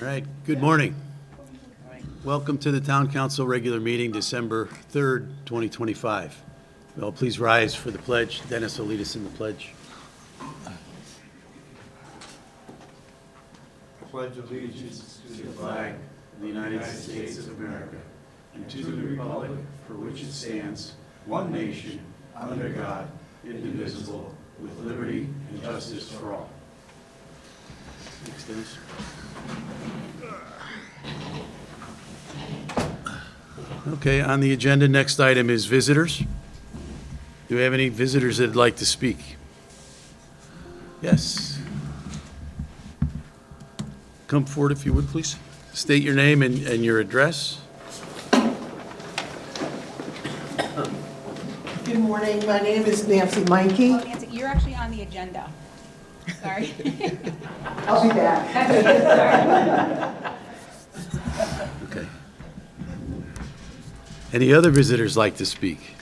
All right, good morning. Welcome to the Town Council regular meeting, December 3rd, 2025. Well, please rise for the pledge. Dennis will lead us in the pledge. I pledge allegiance to the flag of the United States of America and to the republic for which it stands, one nation, under God, indivisible, with liberty and justice for all. Thanks, Dennis. Okay, on the agenda, next item is visitors. Do we have any visitors that'd like to speak? Yes. Come forward if you would, please. State your name and your address. Good morning, my name is Nancy Meinke. Oh, Nancy, you're actually on the agenda. Sorry. I'll be back. Okay. Any other visitors like to speak?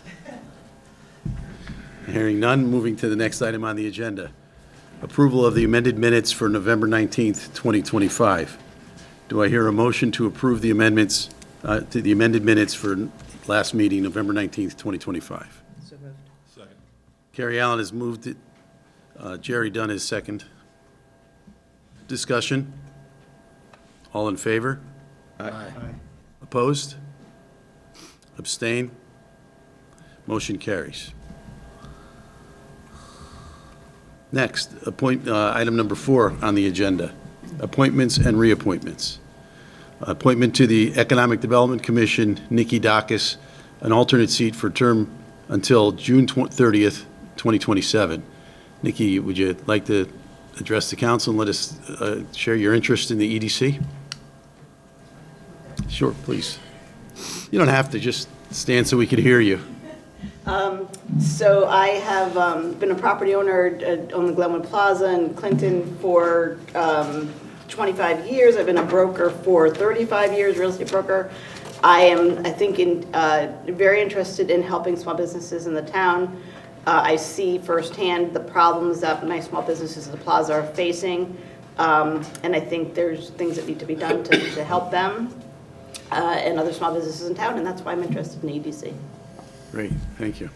Hearing none, moving to the next item on the agenda. Approval of the amended minutes for November 19th, 2025. Do I hear a motion to approve the amendments to the amended minutes for last meeting, November 19th, 2025? So moved. Second. Carrie Allen has moved it. Jerry Dunn is second. Discussion? All in favor? Aye. Opposed? Abstain? Motion carries. Next, item number 4 on the agenda, appointments and reappointments. Appointment to the Economic Development Commission, Nikki Dacus, an alternate seat for term until June 30th, 2027. Nikki, would you like to address the council and let us share your interest in the EDC? Sure, please. You don't have to, just stand so we can hear you. So I have been a property owner on the Glenwood Plaza in Clinton for 25 years. I've been a broker for 35 years, real estate broker. I think, very interested in helping small businesses in the town. I see firsthand the problems that my small businesses at the plaza are facing, and I think there's things that need to be done to help them and other small businesses in town, and that's why I'm interested in EDC. Great, thank you.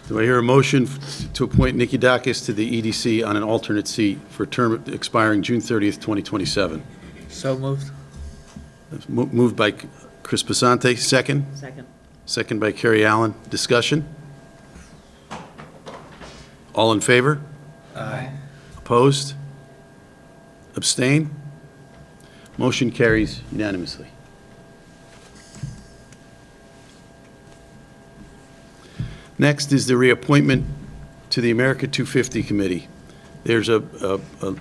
Do I hear a motion to appoint Nikki Dacus to the EDC on an alternate seat for a term expiring June 30th, 2027? So moved. Moved by Chris Pasante, second. Second. Second by Carrie Allen. Discussion? All in favor? Aye. Opposed? Abstain? Motion carries unanimously. Next is the reappointment to the America 250 Committee. There's a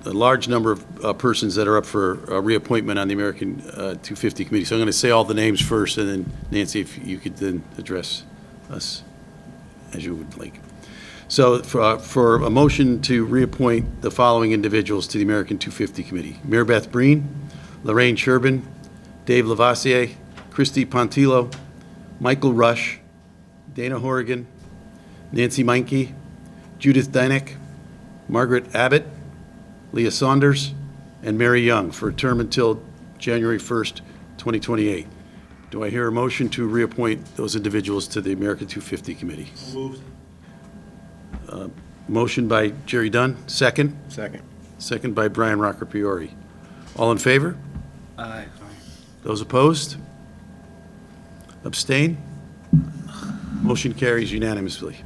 large number of persons that are up for reappointment on the American 250 Committee. So I'm going to say all the names first, and then Nancy, if you could then address us as you would like. So for a motion to reappoint the following individuals to the American 250 Committee: Mary Beth Breen, Lorraine Sherbin, Dave Lavassier, Christy Pontillo, Michael Rush, Dana Horrigan, Nancy Meinke, Judith Dynek, Margaret Abbott, Leah Saunders, and Mary Young for a term until January 1st, 2028. Do I hear a motion to reappoint those individuals to the America 250 Committee? Moved. Motion by Jerry Dunn, second. Second. Second by Brian Rocker Priori. All in favor? Aye. Those opposed? Abstain? Motion carries unanimously.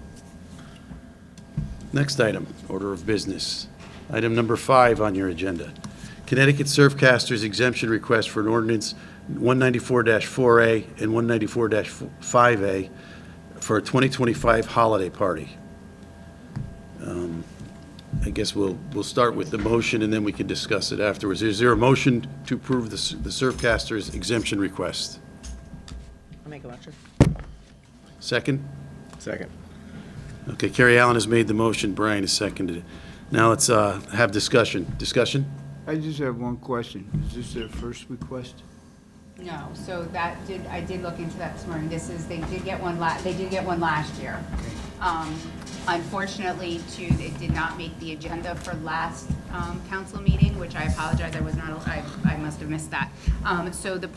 Next item, order of business. Item number 5 on your agenda. Connecticut Surfcasters exemption request for an ordinance 194-4A and 194-5A for a 2025 holiday party. I guess we'll start with the motion and then we can discuss it afterwards. Is there a motion to approve the Surfcasters exemption request? I'll make a motion. Second? Second. Okay, Carrie Allen has made the motion, Brian has seconded it. Now let's have discussion. Discussion? I just have one question. Is this their first request? No, so I did look into that this morning. They did get one last year. Unfortunately, it did not make the agenda for last council meeting, which I apologize, I must have missed that. So the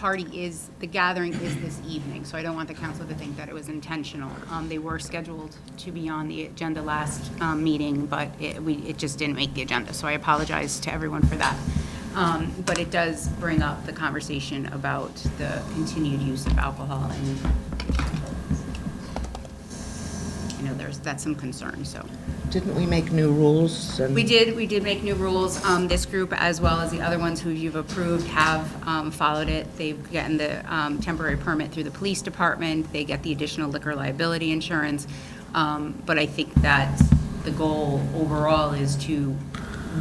gathering is this evening, so I don't want the council to think that it was intentional. They were scheduled to be on the agenda last meeting, but it just didn't make the agenda, so I apologize to everyone for that. But it does bring up the conversation about the continued use of alcohol, and that's some concern, so. Didn't we make new rules? We did make new rules. This group, as well as the other ones who you've approved, have followed it. They've gotten the temporary permit through the police department. They get the additional liquor liability insurance. But I think that the goal overall is to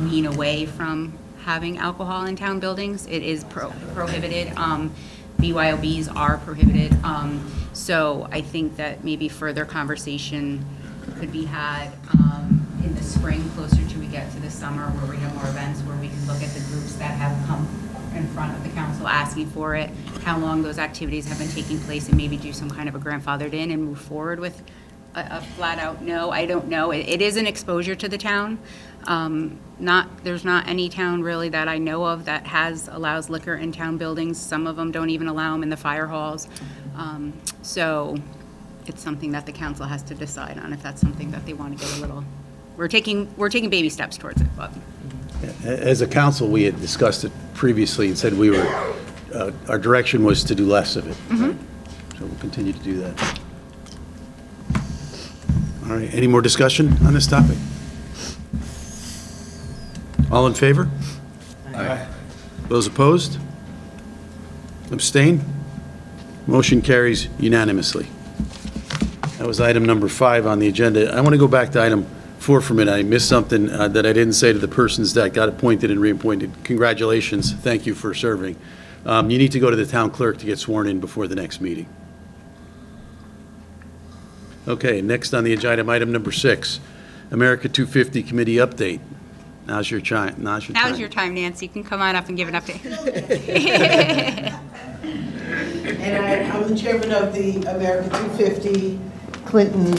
wean away from having alcohol in town buildings. It is prohibited. BYOBs are prohibited. So I think that maybe further conversation could be had in the spring, closer to we get to the summer, where we have more events, where we can look at the groups that have come in front of the council asking for it, how long those activities have been taking place, and maybe do some kind of a grandfathered in and move forward with a flat out no. I don't know. It is an exposure to the town. There's not any town really that I know of that allows liquor in town buildings. Some of them don't even allow them in the fire halls. So it's something that the council has to decide on, if that's something that they want to get a little, we're taking baby steps towards it, but. As a council, we had discussed it previously and said our direction was to do less of it. Right? So we'll continue to do that. All right, any more discussion on this topic? All in favor? Aye. Those opposed? Abstain? Motion carries unanimously. That was item number 5 on the agenda. I want to go back to item 4 for a minute. I missed something that I didn't say to the persons that got appointed and reappointed. Congratulations. Thank you for serving. You need to go to the town clerk to get sworn in before the next meeting. Okay, next on the agenda, item number 6, America 250 Committee update. Now's your time. Now's your time, Nancy. You can come on up and give an update. And I'm the chairman of the America 250 Clinton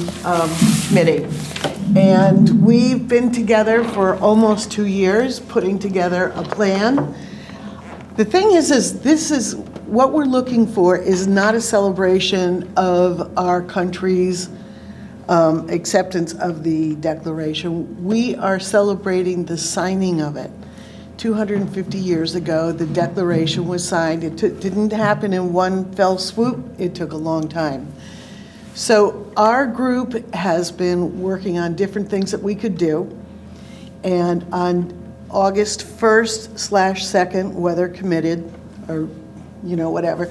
Committee. And we've been together for almost 2 years, putting together a plan. The thing is this is what we're looking for is not a celebration of our country's acceptance of the Declaration. We are celebrating the signing of it. 250 years ago, the Declaration was signed. It didn't happen in one fell swoop. It took a long time. So our group has been working on different things that we could do. And on August 1st/2nd, weather committed, or whatever,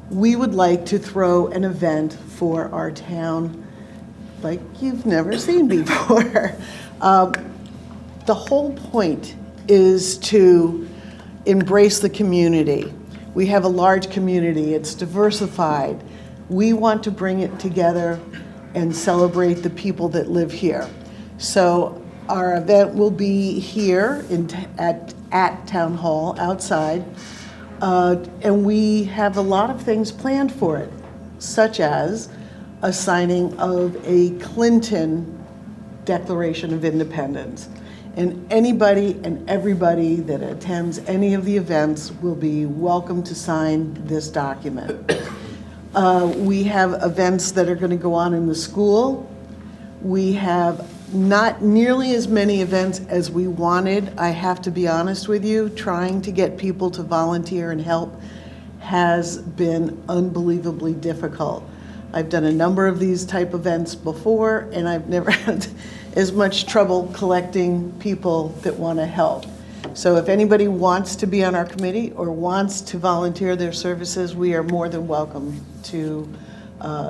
we would like to throw an event for our town like you've never seen before. The whole point is to embrace the community. We have a large community. It's diversified. We want to bring it together and celebrate the people that live here. So our event will be here at Town Hall, outside. And we have a lot of things planned for it, such as a signing of a Clinton Declaration of Independence. And anybody and everybody that attends any of the events will be welcome to sign this document. We have events that are going to go on in the school. We have not nearly as many events as we wanted. I have to be honest with you, trying to get people to volunteer and help has been unbelievably difficult. I've done a number of these type events before, and I've never had as much trouble collecting people that want to help. So if anybody wants to be on our committee or wants to volunteer their services, we are more than welcome to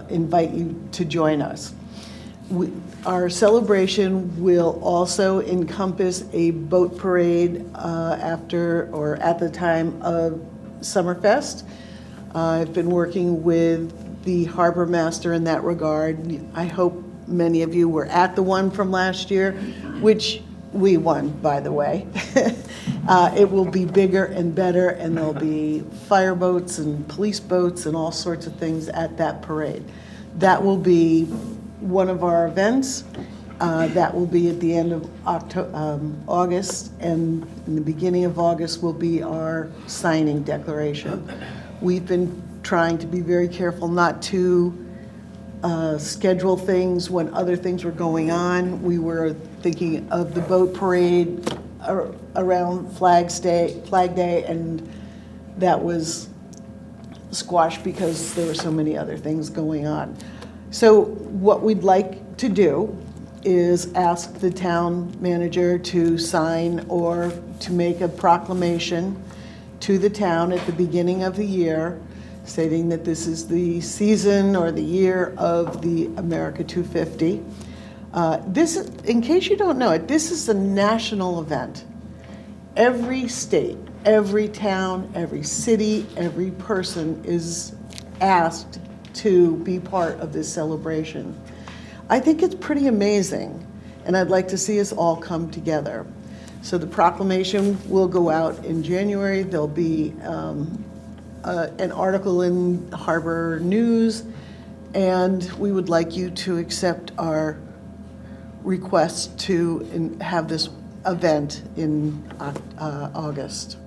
invite you to join us. Our celebration will also encompass a boat parade after or at the time of Summerfest. I've been working with the harbor master in that regard. I hope many of you were at the one from last year, which we won, by the way. It will be bigger and better, and there'll be fireboats and police boats and all sorts of things at that parade. That will be one of our events. That will be at the end of August, and in the beginning of August will be our signing declaration. We've been trying to be very careful not to schedule things when other things were going on. We were thinking of the boat parade around Flag Day, and that was squashed because there were so many other things going on. So what we'd like to do is ask the town manager to sign or to make a proclamation to the town at the beginning of the year stating that this is the season or the year of the America 250. This, in case you don't know it, this is a national event. Every state, every town, every city, every person is asked to be part of this celebration. I think it's pretty amazing, and I'd like to see us all come together. So the proclamation will go out in January. There'll be an article in Harbor News, and we would like you to accept our request to have this event in August.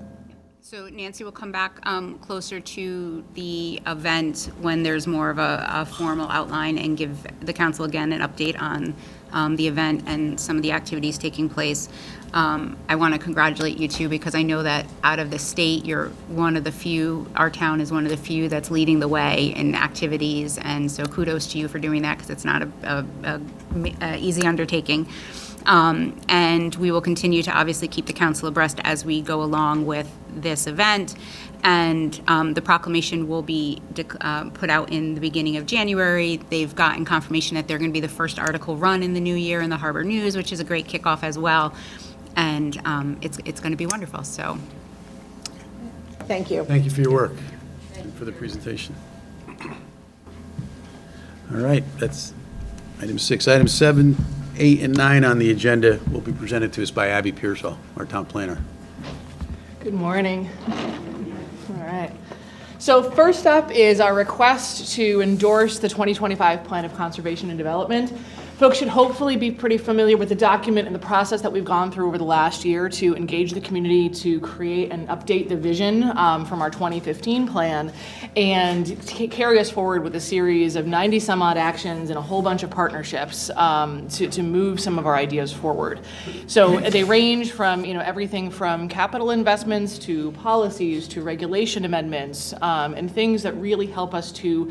So Nancy will come back closer to the event when there's more of a formal outline and give the council again an update on the event and some of the activities taking place. I want to congratulate you too, because I know that out of the state, you're one of the few, our town is one of the few that's leading the way in activities. And so kudos to you for doing that, because it's not a easy undertaking. And we will continue to obviously keep the council abreast as we go along with this event. And the proclamation will be put out in the beginning of January. They've gotten confirmation that they're going to be the first article run in the new year in the Harbor News, which is a great kickoff as well. And it's going to be wonderful. So Thank you. Thank you for your work and for the presentation. All right, that's item 6. Item 7, 8, and 9 on the agenda will be presented to us by Abby Pearsall, our town planner. Good morning. All right. So first up is our request to endorse the 2025 Plan of Conservation and Development. Folks should hopefully be pretty familiar with the document and the process that we've gone through over the last year to engage the community to create and update the vision from our 2015 plan and carry us forward with a series of 90 some odd actions and a whole bunch of partnerships to move some of our ideas forward. So they range from everything from capital investments to policies to regulation amendments and things that really help us to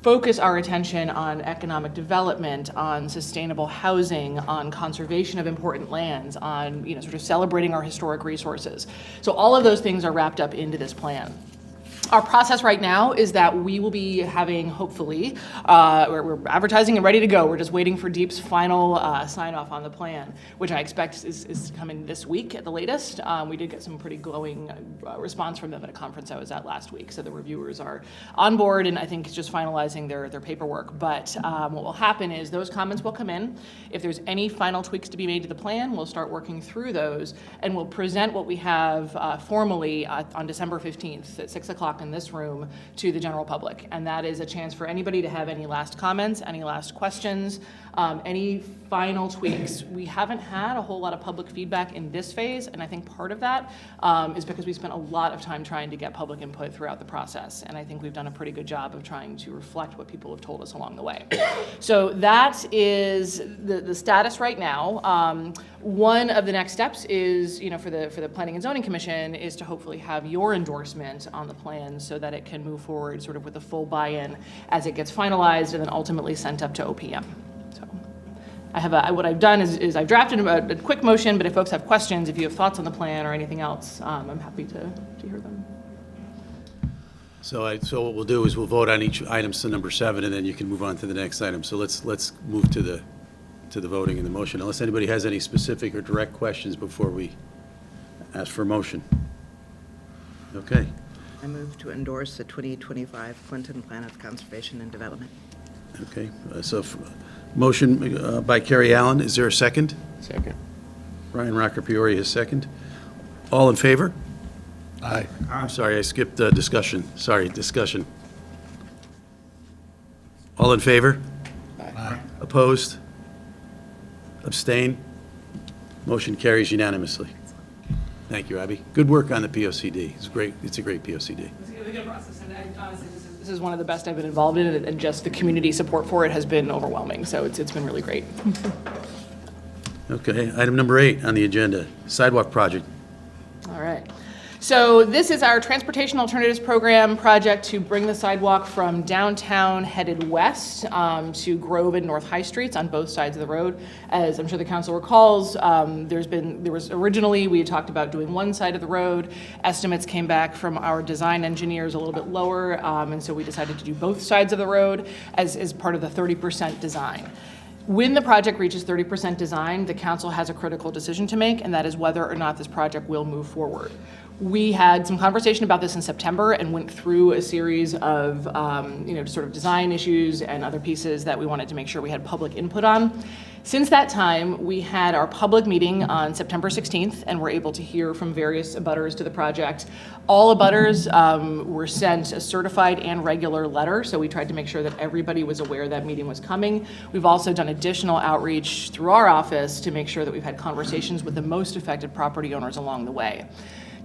focus our attention on economic development, on sustainable housing, on conservation of important lands, on sort of celebrating our historic resources. So all of those things are wrapped up into this plan. Our process right now is that we will be having, hopefully, we're advertising and ready to go. We're just waiting for Deep's final sign off on the plan, which I expect is coming this week at the latest. We did get some pretty glowing response from them at a conference I was at last week. So the reviewers are on board and I think just finalizing their paperwork. But what will happen is those comments will come in. If there's any final tweaks to be made to the plan, we'll start working through those and we'll present what we have formally on December 15th at 6 o'clock in this room to the general public. And that is a chance for anybody to have any last comments, any last questions, any final tweaks. We haven't had a whole lot of public feedback in this phase, and I think part of that is because we spent a lot of time trying to get public input throughout the process, and I think we've done a pretty good job of trying to reflect what people have told us along the way. So that is the status right now. One of the next steps is, for the Planning and Zoning Commission is to hopefully have your endorsement on the plan so that it can move forward sort of with a full buy-in as it gets finalized and then ultimately sent up to OPM. So I have what I've done is I've drafted a quick motion, but if folks have questions, if you have thoughts on the plan or anything else, I'm happy to hear them. So what we'll do is we'll vote on each item to number 7, and then you can move on to the next item. So let's move to the voting and the motion, unless anybody has any specific or direct questions before we ask for a motion. Okay. I move to endorse the 2025 Clinton Plan of Conservation and Development. Okay. Motion by Carrie Allen. Is there a second? Second. Brian Rocker Peoria is second. All in favor? Aye. I'm sorry, I skipped discussion. Sorry, discussion. All in favor? Aye. Opposed? Abstain? Motion carries unanimously. Thank you, Abby. Good work on the POCD. It's great. It's a great POCD. It's a good process, and honestly, this is one of the best I've been involved in, and just the community support for it has been overwhelming, so it's been really great. Okay, item number 8 on the agenda, sidewalk project. All right. So this is our Transportation Alternatives Program project to bring the sidewalk from downtown headed west to Grove and North High Streets on both sides of the road. As I'm sure the council recalls, there was originally, we had talked about doing one side of the road. Estimates came back from our design engineers a little bit lower, and so we decided to do both sides of the road as part of the 30% design. When the project reaches 30% design, the council has a critical decision to make, and that is whether or not this project will move forward. We had some conversation about this in September and went through a series of, sort of design issues and other pieces that we wanted to make sure we had public input on. Since that time, we had our public meeting on September 16th, and were able to hear from various abutters to the project. All abutters were sent a certified and regular letter, so we tried to make sure that everybody was aware that meeting was coming. We've also done additional outreach through our office to make sure that we've had conversations with the most affected property owners along the way.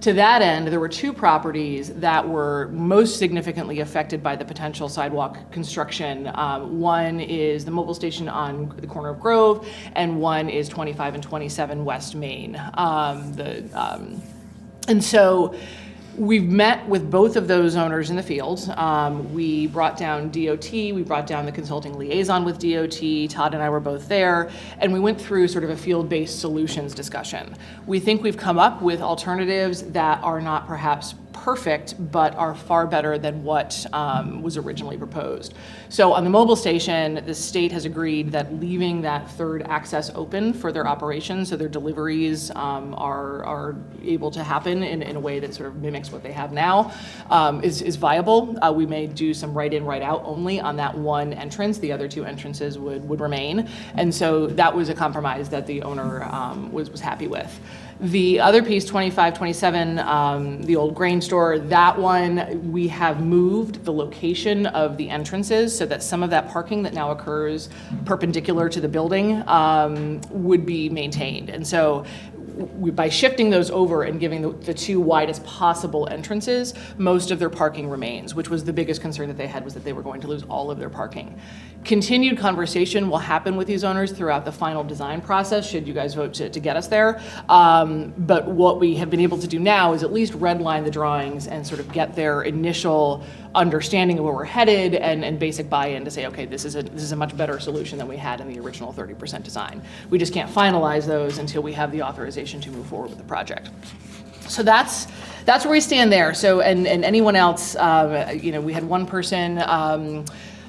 To that end, there were 2 properties that were most significantly affected by the potential sidewalk construction. One is the mobile station on the corner of Grove, and one is 25 and 27 West Main. And so we've met with both of those owners in the field. We brought down DOT, we brought down the consulting liaison with DOT, Todd and I were both there, and we went through sort of a field-based solutions discussion. We think we've come up with alternatives that are not perhaps perfect, but are far better than what was originally proposed. So on the mobile station, the state has agreed that leaving that third access open for their operations, so their deliveries are able to happen in a way that sort of mimics what they have now, is viable. We may do some right-in, right-out only on that one entrance. The other 2 entrances would remain. And so that was a compromise that the owner was happy with. The other piece, 25, 27, the old grain store, that one, we have moved the location of the entrances so that some of that parking that now occurs perpendicular to the building would be maintained. And so by shifting those over and giving the 2 widest possible entrances, most of their parking remains, which was the biggest concern that they had, was that they were going to lose all of their parking. Continued conversation will happen with these owners throughout the final design process, should you guys vote to get us there. But what we have been able to do now is at least redline the drawings and sort of get their initial understanding of where we're headed and basic buy-in to say, okay, this is a much better solution than we had in the original 30% design. We just can't finalize those until we have the authorization to move forward with the project. So that's where we stand there. So and anyone else, we had one person,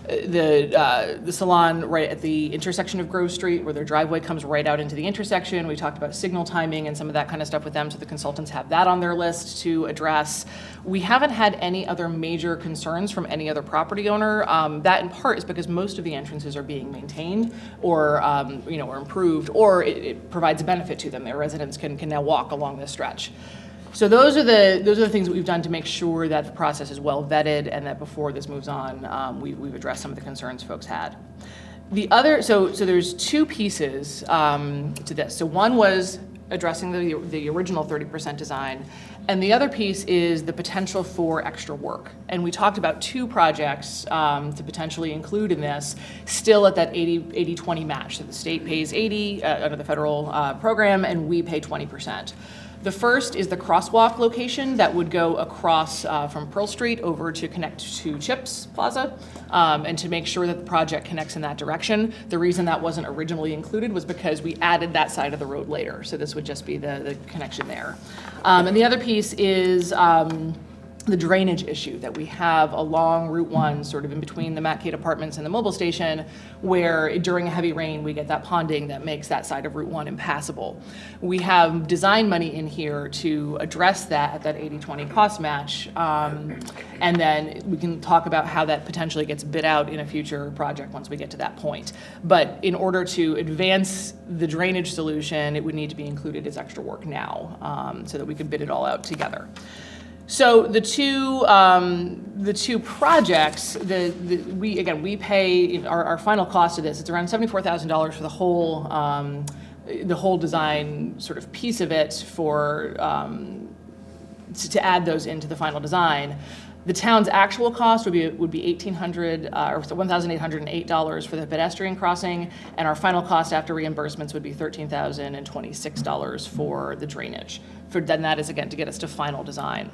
the salon right at the intersection of Grove Street, where their driveway comes right out into the intersection. We talked about signal timing and some of that kind of stuff with them, so the consultants have that on their list to address. We haven't had any other major concerns from any other property owner. That in part is because most of the entrances are being maintained or or improved, or it provides a benefit to them. Their residents can now walk along this stretch. So those are the things that we've done to make sure that the process is well vetted, and that before this moves on, we've addressed some of the concerns folks had. The other, so there's 2 pieces to this. So one was addressing the original 30% design, and the other piece is the potential for extra work. And we talked about 2 projects to potentially include in this, still at that 80-20 match. So the state pays 80 under the federal program, and we pay 20%. The first is the crosswalk location that would go across from Pearl Street over to connect to Chips Plaza, and to make sure that the project connects in that direction. The reason that wasn't originally included was because we added that side of the road later, so this would just be the connection there. And the other piece is the drainage issue that we have along Route 1, sort of in between the Matt Cate Apartments and the mobile station, where during a heavy rain, we get that ponding that makes that side of Route 1 impassable. We have design money in here to address that at that 80-20 cost match, and then we can talk about how that potentially gets bid out in a future project once we get to that point. But in order to advance the drainage solution, it would need to be included as extra work now, so that we could bid it all out together. So the two projects, we pay, our final cost of this, it's around $74,000 for the whole design sort of piece of it for, to add those into the final design. The town's actual cost would be $1,808 for the pedestrian crossing, and our final cost after reimbursements would be $13,026 for the drainage. Then that is, again, to get us to final design.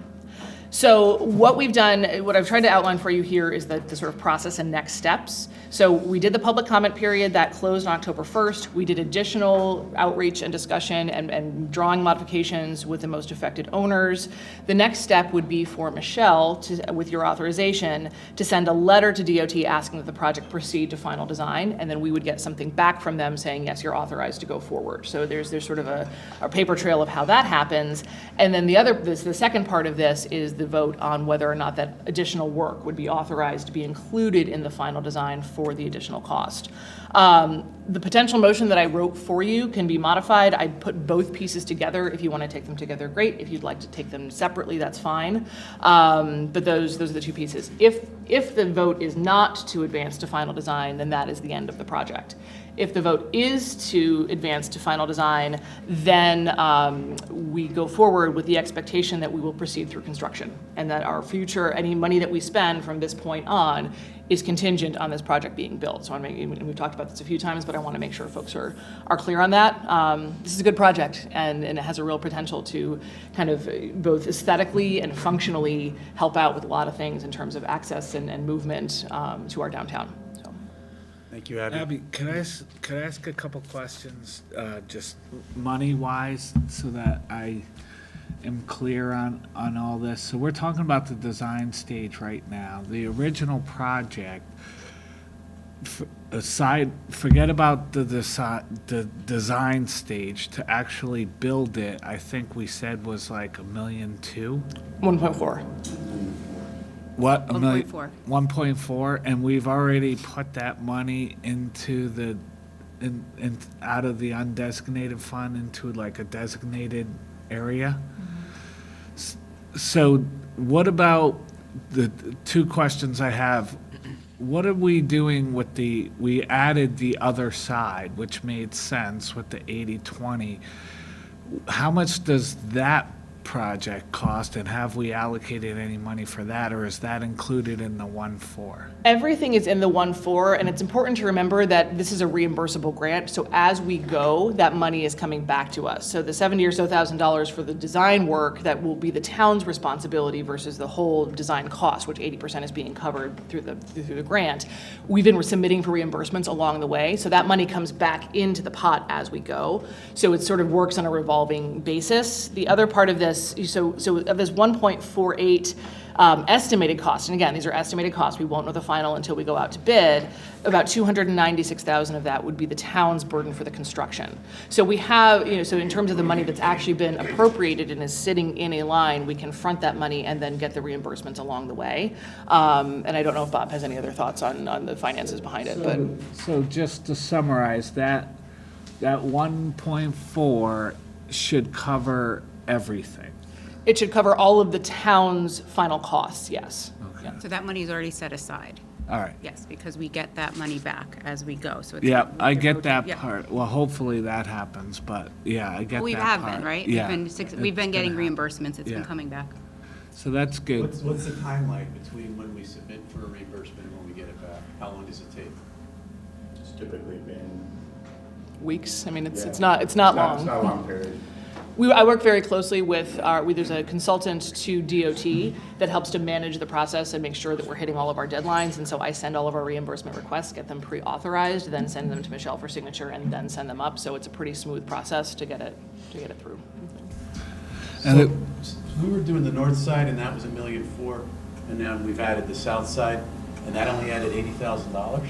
So what we've done, what I've tried to outline for you here is the sort of process and next steps. So we did the public comment period that closed on October 1st. We did additional outreach and discussion and drawing modifications with the most affected owners. The next step would be for Michelle, with your authorization, to send a letter to DOT asking that the project proceed to final design, and then we would get something back from them saying, yes, you're authorized to go forward. So there's sort of a paper trail of how that happens. And then the second part of this is the vote on whether or not that additional work would be authorized to be included in the final design for the additional cost. The potential motion that I wrote for you can be modified. I put both pieces together. If you want to take them together, great. If you'd like to take them separately, that's fine. But those are the two pieces. If the vote is not to advance to final design, then that is the end of the project. If the vote is to advance to final design, then we go forward with the expectation that we will proceed through construction, and that our future, any money that we spend from this point on, is contingent on this project being built. So we've talked about this a few times, but I want to make sure folks are clear on that. This is a good project, and it has a real potential to kind of both aesthetically and functionally help out with a lot of things in terms of access and movement to our downtown. So. Thank you, Abby. Abby, can I ask a couple questions, just money-wise, so that I am clear on all this? So we're talking about the design stage right now. The original project, forget about the design stage, to actually build it, I think we said was like $1.2 million. 1.4. What? 1.4. 1.4, and we've already put that money into out of the undesignated fund into like a designated area. So what about the two questions I have? What are we doing with we added the other side, which made sense with the 80-20. How much does that project cost, and have we allocated any money for that, or is that included in the 1.4? Everything is in the 1.4, and it's important to remember that this is a reimbursable grant, so as we go, that money is coming back to us. So the $70,000 or so for the design work, that will be the town's responsibility versus the whole design cost, which 80% is being covered through the grant. We've been submitting for reimbursements along the way, so that money comes back into the pot as we go. So it sort of works on a revolving basis. The other part of this, so of this 1.48 estimated cost, and again, these are estimated costs, we won't know the final until we go out to bid, about $296,000 of that would be the town's burden for the construction. So we have, so in terms of the money that's actually been appropriated and is sitting in a line, we can front that money and then get the reimbursements along the way. And I don't know if Bob has any other thoughts on the finances behind it, but. So just to summarize, that 1.4 should cover everything. It should cover all of the town's final costs, yes. Yeah. So that money is already set aside. All right. Yes, because we get that money back as we go, so it's. Yeah, I get that Yeah. part. Well, hopefully that happens, but yeah, I get that part. We have been, right? Yeah. We've been It's getting gonna happen. reimbursements, it's Yeah. been coming back. So that's good. What's the timeline between when we submit for a reimbursement and when we get it back? How long does it take? It's typically been. Weeks, I mean, it's Yeah. not long. It's not a long period. I work very closely with there's a consultant to DOT that helps to manage the process and make sure that we're hitting all of our deadlines. And so I send all of our reimbursement requests, get them pre-authorized, then send them to Michelle for signature, and then send them up. So it's a pretty smooth process to get it through. And So we were doing the north side, and that was $1.4 million, and now we've added the south side, and that only added $80,000?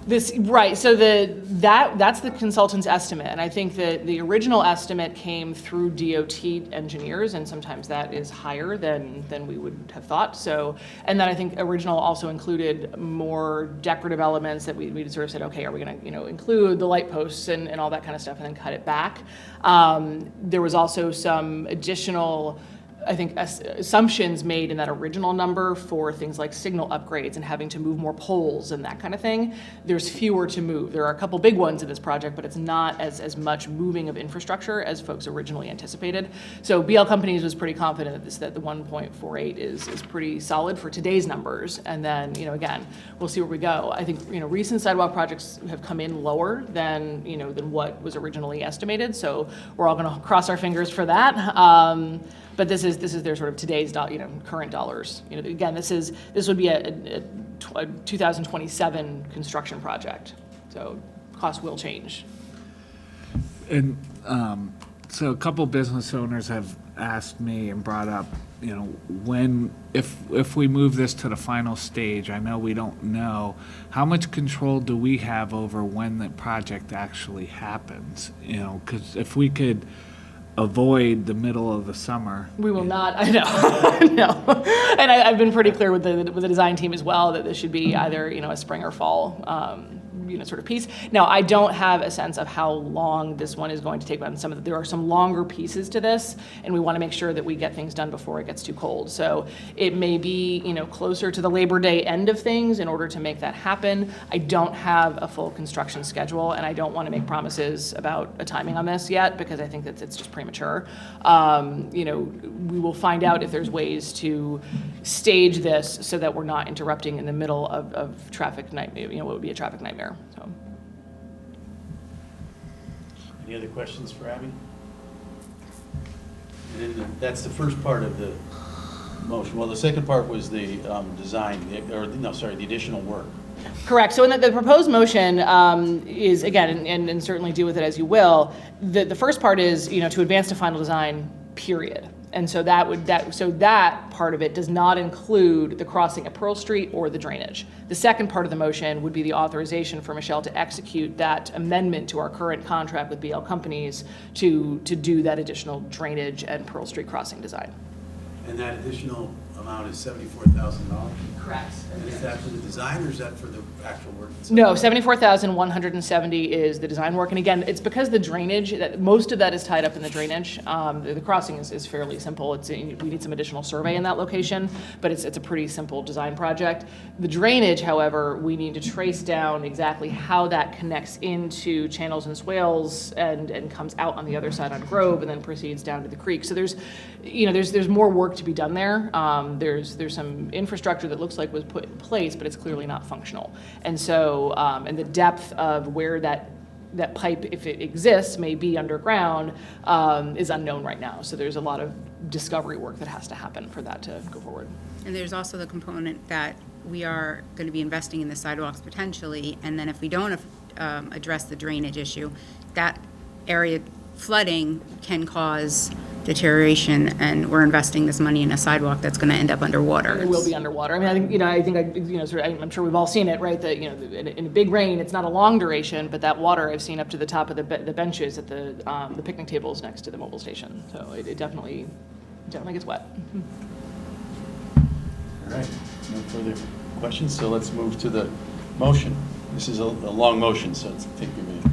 Right, so that's the consultant's estimate, and I think that the original estimate came through DOT engineers, and sometimes that is higher than we would have thought, so, and then I think original also included more decorative elements that we sort of said, okay, are we gonna, include the light posts and all that kind of stuff, and then cut it back. There was also some additional I think, assumptions made in that original number for things like signal upgrades and having to move more poles and that kind of thing. There's fewer to move. There are a couple big ones in this project, but it's not as much moving of infrastructure as folks originally anticipated. So BL Companies was pretty confident that the 1.48 is pretty solid for today's numbers. And then, again, we'll see where we go. I think, recent sidewalk projects have come in lower than what was originally estimated. So we're all going to cross our fingers for that. But this is their sort of today's current dollars. Again, this would be a 2027 construction project. So costs will change. And so a couple business owners have asked me and brought up, if we move this to the final stage, I know we don't know, how much control do we have over when the project actually happens? Because if we could avoid the middle of the summer. We will not, I know, no. And I've been pretty clear with the design team as well that this should be either, a spring or fall, sort of piece. Now, I don't have a sense of how long this one is going to take. There are some longer pieces to this, and we want to make sure that we get things done before it gets too cold. So it may be, closer to the Labor Day end of things in order to make that happen. I don't have a full construction schedule, and I don't want to make promises about a timing on this yet because I think that it's just premature. We will find out if there's ways to stage this so that we're not interrupting in the middle of traffic nightmare, what would be a traffic nightmare. So. Any other questions for Abby? And then that's the first part of the motion. Well, the second part was the design, the additional work. Correct. So in the proposed motion is, again, and certainly deal with it as you will, the first part is, to advance to final design, period. And so that part of it does not include the crossing at Pearl Street or the drainage. The second part of the motion would be the authorization for Michelle to execute that amendment to our current contract with BL Companies to do that additional drainage and Pearl Street crossing design. And that additional amount is $74,000? Correct. And is that for the design or is that for the actual work itself? No, $74,170 is the design work. And again, it's because the drainage, most of that is tied up in the drainage. The crossing is fairly simple. We need some additional survey in that location, but it's a pretty simple design project. The drainage, however, we need to trace down exactly how that connects into channels and swales and comes out on the other side on Grove and then proceeds down to the creek. So there's more work to be done there. There's some infrastructure that looks like was put in place, but it's clearly not functional. And so, and the depth of where that pipe, if it exists, may be underground, is unknown right now. So there's a lot of discovery work that has to happen for that to go forward. And there's also the component that we are going to be investing in the sidewalks potentially, and then if we don't address the drainage issue, that area flooding can cause deterioration, and we're investing this money in a sidewalk that's going to end up underwater. It will be underwater. I mean, I'm sure we've all seen it, right? That in a big rain, it's not a long duration, but that water I've seen up to the top of the benches at the picnic tables next to the mobile station. So it definitely gets wet. All right, no further questions, so let's move to the motion. This is a long motion, so it's take a minute.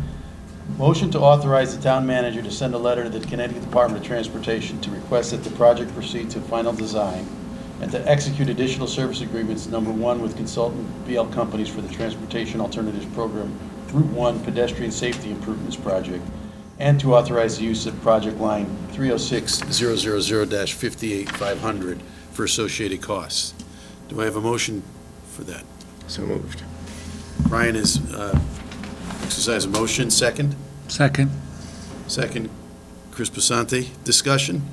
Motion to authorize the town manager to send a letter to the Connecticut Department of Transportation to request that the project proceed to final design and to execute additional service agreements, number one, with consultant BL Companies for the Transportation Alternatives Program Route 1 Pedestrian Safety Improvements Project, and to authorize the use of project line 306-000-58500 for associated costs. Do I have a motion for that? So moved. Brian has exercised a motion. Second? Second. Second, Chris Passante. Discussion?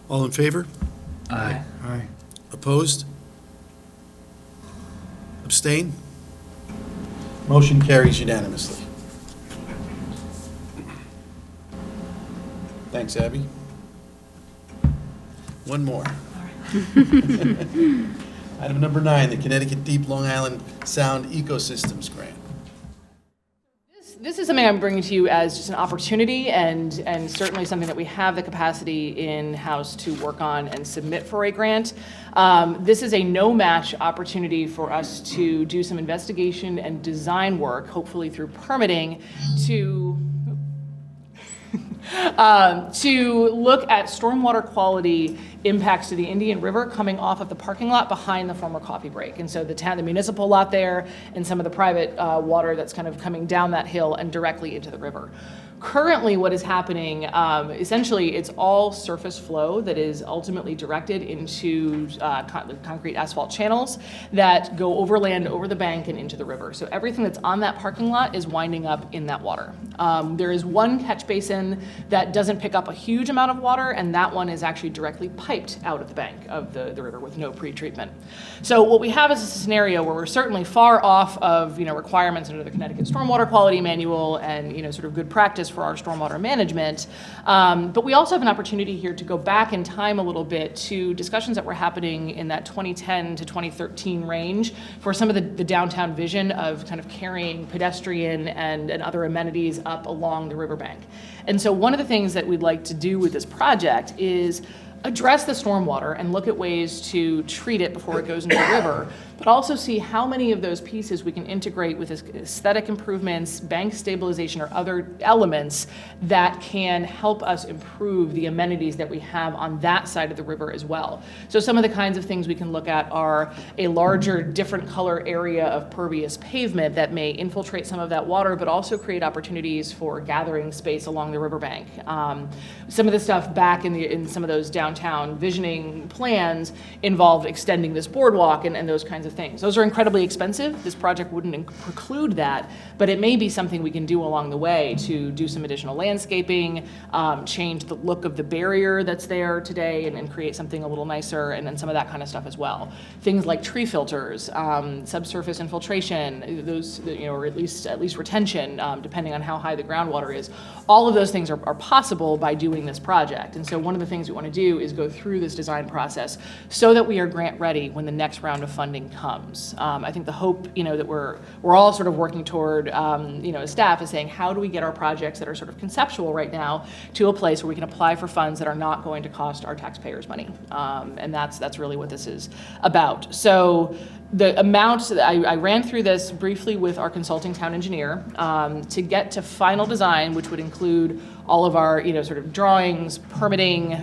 All in favor? Aye. Aye. Opposed? Abstain? Motion carries unanimously. Thanks, Abby. One more. Item number 9, the Connecticut Deep Long Island Sound Ecosystems Grant. This is something I'm bringing to you as just an opportunity and certainly something that we have the capacity in-house to work on and submit for a grant. This is a no-match opportunity for us to do some investigation and design work, hopefully through permitting, to to look at stormwater quality impacts to the Indian River coming off of the parking lot behind the former coffee break. And so the municipal lot there and some of the private water that's kind of coming down that hill and directly into the river. Currently, what is happening, essentially, it's all surface flow that is ultimately directed into concrete asphalt channels that go overland, over the bank, and into the river. So everything that's on that parking lot is winding up in that water. There is one catch basin that doesn't pick up a huge amount of water, and that one is actually directly piped out of the bank of the river with no pre-treatment. So what we have is a scenario where we're certainly far off of requirements under the Connecticut Stormwater Quality Manual and sort of good practice for our stormwater management. But we also have an opportunity here to go back in time a little bit to discussions that were happening in that 2010 to 2013 range for some of the downtown vision of kind of carrying pedestrian and other amenities up along the riverbank. And so one of the things that we'd like to do with this project is address the stormwater and look at ways to treat it before it goes into the river, but also see how many of those pieces we can integrate with aesthetic improvements, bank stabilization, or other elements that can help us improve the amenities that we have on that side of the river as well. So some of the kinds of things we can look at are a larger, different color area of pervious pavement that may infiltrate some of that water, but also create opportunities for gathering space along the riverbank. Some of the stuff back in some of those downtown visioning plans involved extending this boardwalk and those kinds of things. Those are incredibly expensive. This project wouldn't preclude that, but it may be something we can do along the way to do some additional landscaping, change the look of the barrier that's there today and create something a little nicer, and then some of that kind of stuff as well. Things like tree filters, subsurface infiltration, those, or at least retention, depending on how high the groundwater is. All of those things are possible by doing this project. And so one of the things we want to do is go through this design process so that we are grant ready when the next round of funding comes. I think the hope, that we're all sort of working toward, as staff, is saying, how do we get our projects that are sort of conceptual right now to a place where we can apply for funds that are not going to cost our taxpayers money? And that's really what this is about. So the amount, I ran through this briefly with our consulting town engineer to get to final design, which would include all of our, sort of drawings, permitting,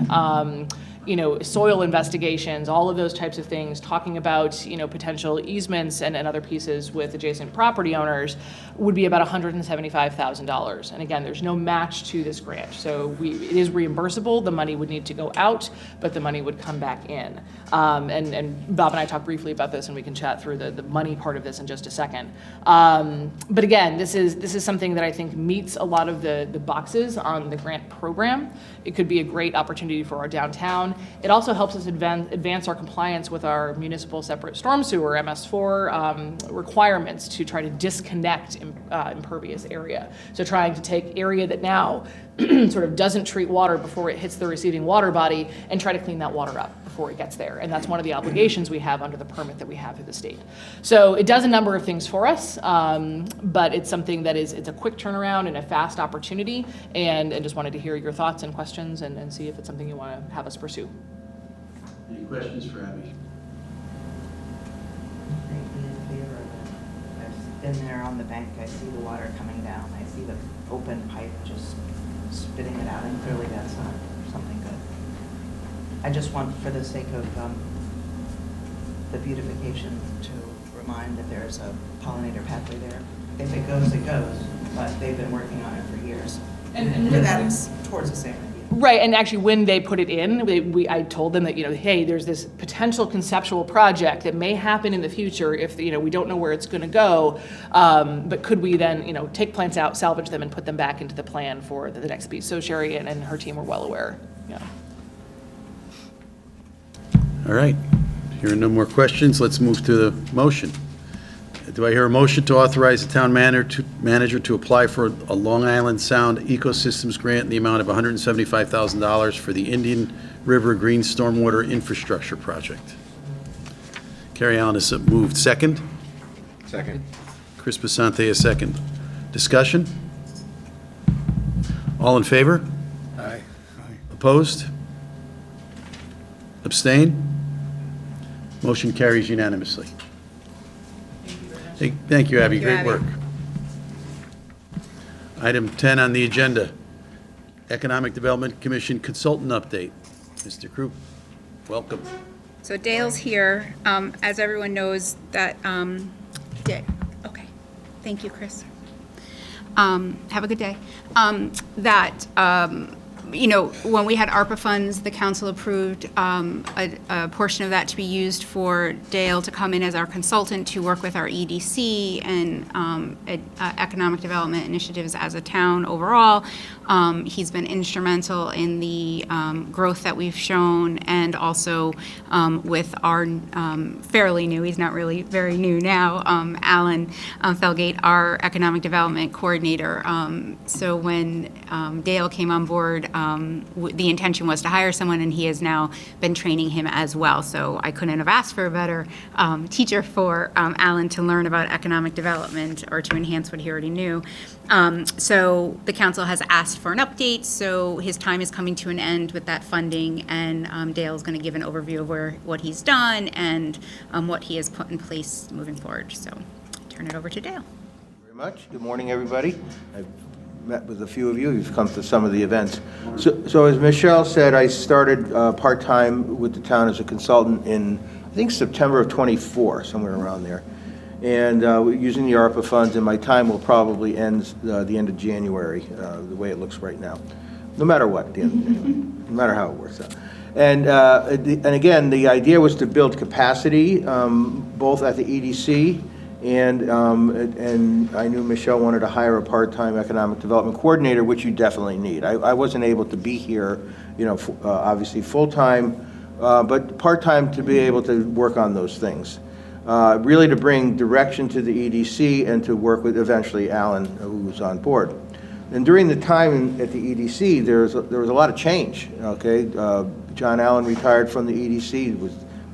soil investigations, all of those types of things, talking about, potential easements and other pieces with adjacent property owners, would be about $175,000. And again, there's no match to this grant. So it is reimbursable. The money would need to go out, but the money would come back in. And Bob and I talked briefly about this, and we can chat through the money part of this in just a second. But again, this is something that I think meets a lot of the boxes on the grant program. It could be a great opportunity for our downtown. It also helps us advance our compliance with our municipal separate storm sewer, MS4, requirements to try to disconnect impervious area. So trying to take area that now sort of doesn't treat water before it hits the receiving water body and try to clean that water up before it gets there. And that's one of the obligations we have under the permit that we have through the state. So it does a number of things for us, but it's something that it's a quick turnaround and a fast opportunity, and just wanted to hear your thoughts and questions and see if it's something you want to have us pursue. Any questions for Abby? Greatly in favor of it. I've been there on the bank, I see the water coming down, I see the open pipe just spitting it out, and clearly that's not something good. I just want, for the sake of the beautification, to remind that there's a pollinator pathway there. If it goes, it goes, but they've been working on it for years. And that's towards the same idea. Right, and actually when they put it in, I told them that, hey, there's this potential conceptual project that may happen in the future if, we don't know where it's going to go, but could we then, take plants out, salvage them, and put them back into the plan for the next piece? So Sherry and her team were well aware, yeah. All right. Hearing no more questions, let's move to the motion. Do I hear a motion to authorize the town manager to apply for a Long Island Sound Ecosystems grant in the amount of $175,000 for the Indian River Green Stormwater Infrastructure Project? Carrie Allen has moved. Second? Second. Chris Basante is second. Discussion? All in favor? Aye. Opposed? Abstain? Motion carries unanimously. Thank you, Abby. Great work. Item 10 on the agenda, Economic Development Commission Consultant Update. Mr. Krupp, welcome. So Dale's here. As everyone knows, that, okay, thank you, Chris. Have a good day. When we had ARPA funds, the council approved a portion of that to be used for Dale to come in as our consultant to work with our EDC and economic development initiatives as a town overall. He's been instrumental in the growth that we've shown, and also with our fairly new, he's not really very new now, Alan Felgate, our economic development coordinator. So when Dale came on board, the intention was to hire someone, and he has now been training him as well. So I couldn't have asked for a better teacher for Alan to learn about economic development or to enhance what he already knew. So the council has asked for an update, so his time is coming to an end with that funding, and Dale's going to give an overview of what he's done and what he has put in place moving forward. So I turn it over to Dale. Very much. Good morning, everybody. I've met with a few of you. You've come to some of the events. So as Michelle said, I started part-time with the town as a consultant in, I think, September of '24, somewhere around there. And using the ARPA funds, and my time will probably end the end of January, the way it looks right now. No matter what, at the end of January, no matter how it works out. And again, the idea was to build capacity, both at the EDC, and I knew Michelle wanted to hire a part-time economic development coordinator, which you definitely need. I wasn't able to be here, obviously full-time, but part-time to be able to work on those things. Really to bring direction to the EDC and to work with eventually Alan, who was on board. And during the time at the EDC, there was a lot of change. Okay, John Allen retired from the EDC.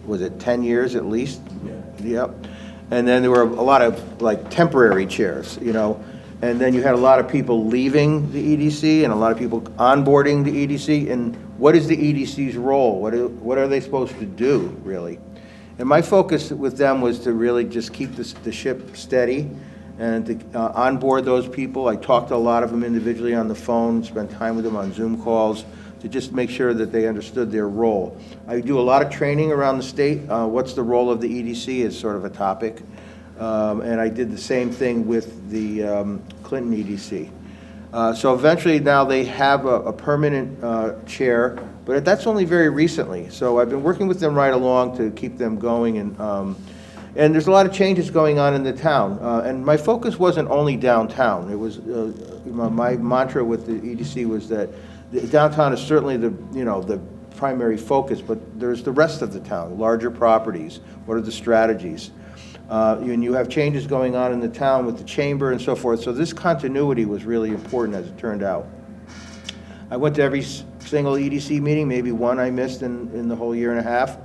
Was it 10 years at least? Yeah. Yep. And then there were a lot of like temporary chairs, and then you had a lot of people leaving the EDC and a lot of people onboarding the EDC. And what is the EDC's role? What are they supposed to do, really? And my focus with them was to really just keep the ship steady and to onboard those people. I talked to a lot of them individually on the phone, spent time with them on Zoom calls to just make sure that they understood their role. I do a lot of training around the state. What's the role of the EDC is sort of a topic. And I did the same thing with the Clinton EDC. So eventually now they have a permanent chair, but that's only very recently. So I've been working with them right along to keep them going, and there's a lot of changes going on in the town. And my focus wasn't only downtown. It was my mantra with the EDC was that the downtown is certainly the primary focus, but there's the rest of the town, larger properties. What are the strategies? And you have changes going on in the town with the chamber and so forth. So this continuity was really important, as it turned out. I went to every single EDC meeting, maybe one I missed in the whole year and a half.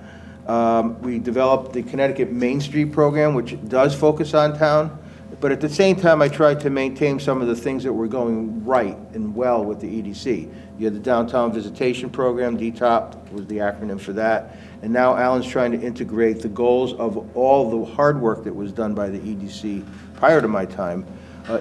We developed the Connecticut Main Street program, which does focus on town. But at the same time, I tried to maintain some of the things that were going right and well with the EDC. You had the Downtown Visitation Program, DTOP was the acronym for that. And now Alan's trying to integrate the goals of all the hard work that was done by the EDC prior to my time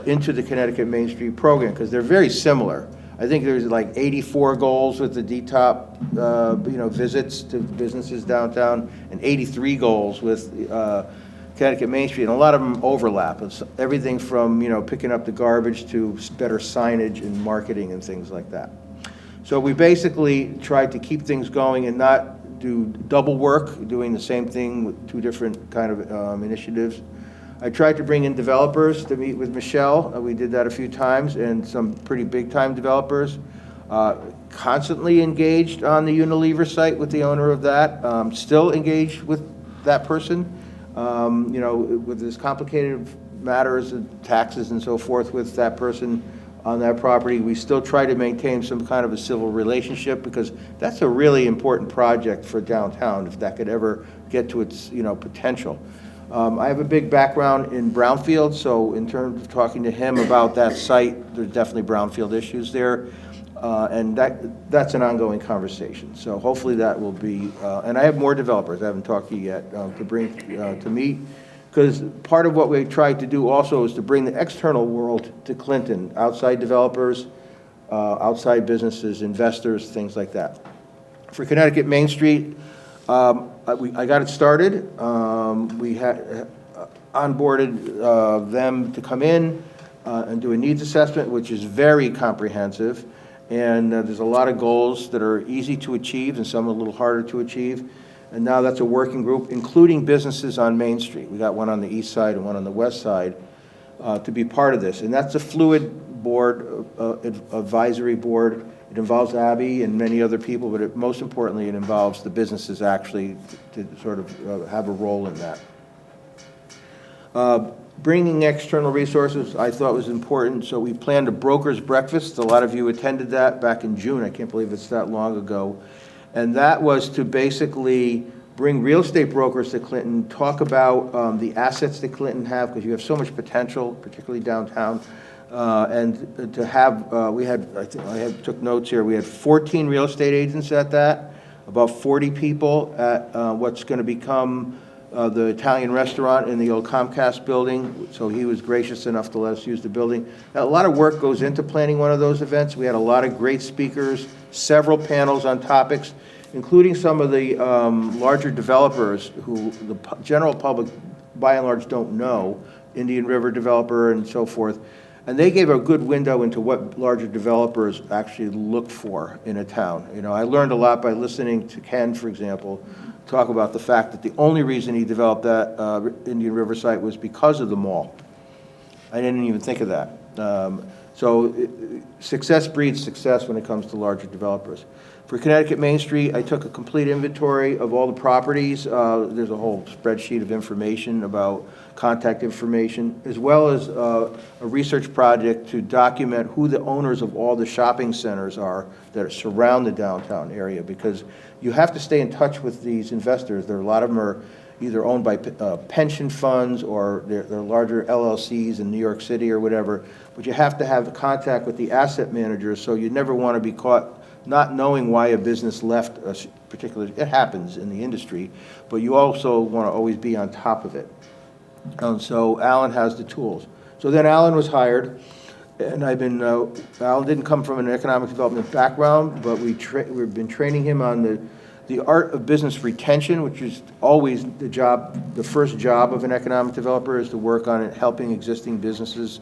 into the Connecticut Main Street program, because they're very similar. I think there's like 84 goals with the DTOP, visits to businesses downtown, and 83 goals with Connecticut Main Street, and a lot of them overlap. It's everything from, picking up the garbage to better signage and marketing and things like that. So we basically tried to keep things going and not do double work, doing the same thing with two different kind of initiatives. I tried to bring in developers to meet with Michelle. We did that a few times, and some pretty big-time developers. Constantly engaged on the Unilever site with the owner of that. Still engaged with that person. With this complicated matters of taxes and so forth with that person on that property, we still try to maintain some kind of a civil relationship, because that's a really important project for downtown if that could ever get to its potential. I have a big background in brownfield, so in terms of talking to him about that site, there's definitely brownfield issues there, and that's an ongoing conversation. So hopefully that will be, and I have more developers I haven't talked to you yet to bring to meet, because part of what we tried to do also is to bring the external world to Clinton, outside developers, outside businesses, investors, things like that. For Connecticut Main Street, I got it started. We had onboarded them to come in and do a needs assessment, which is very comprehensive. And there's a lot of goals that are easy to achieve and some a little harder to achieve. And now that's a working group, including businesses on Main Street. We got one on the east side and one on the west side to be part of this. And that's a fluid board, advisory board. It involves Abby and many other people, but most importantly, it involves the businesses actually to sort of have a role in that. Bringing external resources I thought was important, so we planned a broker's breakfast. A lot of you attended that back in June. I can't believe it's that long ago. And that was to basically bring real estate brokers to Clinton, talk about the assets that Clinton have, because you have so much potential, particularly downtown. And to have, I took notes here, we had 14 real estate agents at that, about 40 people at what's going to become the Italian restaurant in the old Comcast building, so he was gracious enough to let us use the building. Now, a lot of work goes into planning one of those events. We had a lot of great speakers, several panels on topics, including some of the larger developers who the general public, by and large, don't know, Indian River developer and so forth. And they gave a good window into what larger developers actually look for in a town. You know, I learned a lot by listening to Ken, for example, talk about the fact that the only reason he developed that Indian River site was because of the mall. I didn't even think of that. Success breeds success when it comes to larger developers. For Connecticut Main Street, I took a complete inventory of all the properties. There's a whole spreadsheet of information about contact information, as well as a research project to document who the owners of all the shopping centers are that surround the downtown area, because you have to stay in touch with these investors. A lot of them are either owned by pension funds or they're larger LLCs in New York City or whatever, but you have to have contact with the asset managers, so you never want to be caught not knowing why a business left a particular, it happens in the industry, but you also want to always be on top of it. And so Alan has the tools. So then Alan was hired, and Alan didn't come from an economic development background, but we've been training him on the art of business retention, which is always the first job of an economic developer, is to work on it, helping existing businesses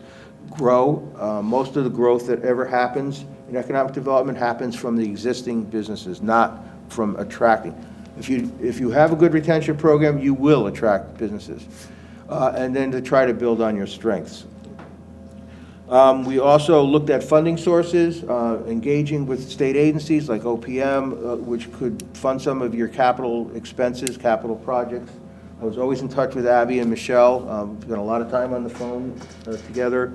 grow. Most of the growth that ever happens in economic development happens from the existing businesses, not from attracting. If you have a good retention program, you will attract businesses. And then to try to build on your strengths. We also looked at funding sources, engaging with state agencies like OPM, which could fund some of your capital expenses, capital projects. I was always in touch with Abby and Michelle. Spent a lot of time on the phone together.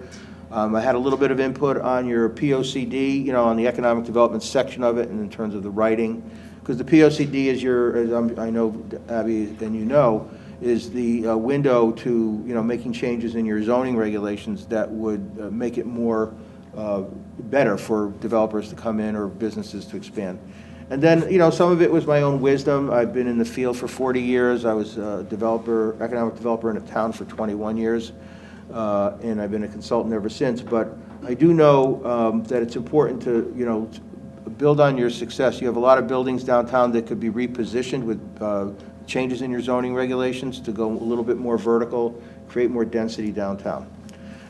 I had a little bit of input on your POCD, you know, on the economic development section of it, and in terms of the writing, because the POCD is I know, Abby, and you know, is the window to, you know, making changes in your zoning regulations that would make it more better for developers to come in or businesses to expand. And then, you know, some of it was my own wisdom. I've been in the field for 40 years. I was a economic developer in a town for 21 years, and I've been a consultant ever since. But I do know that it's important to, you know, build on your success. You have a lot of buildings downtown that could be repositioned with changes in your zoning regulations to go a little bit more vertical, create more density downtown.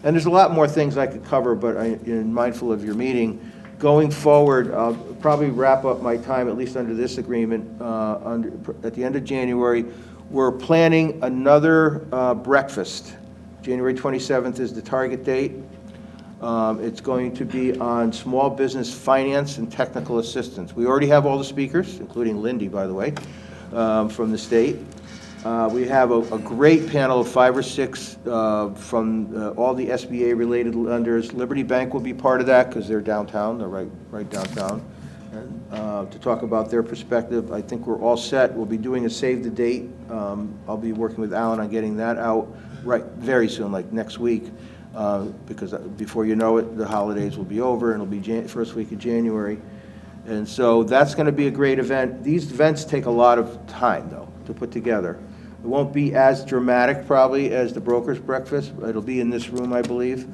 And there's a lot more things I could cover, but I'm mindful of your meeting. Going forward, I'll probably wrap up my time, at least under this agreement, at the end of January. We're planning another breakfast. January 27th is the target date. It's going to be on small business finance and technical assistance. We already have all the speakers, including Lindy, by the way, from the state. We have a great panel of 5 or 6 from all the SBA-related lenders. Liberty Bank will be part of that because they're downtown. They're right downtown. And, to talk about their perspective, I think we're all set. We'll be doing a save the date. I'll be working with Alan on getting that out very soon, like next week, because before you know it, the holidays will be over and it'll be first week of January. And so that's going to be a great event. These events take a lot of time, though, to put together. It won't be as dramatic, probably, as the Brokers' Breakfast. It'll be in this room, I believe.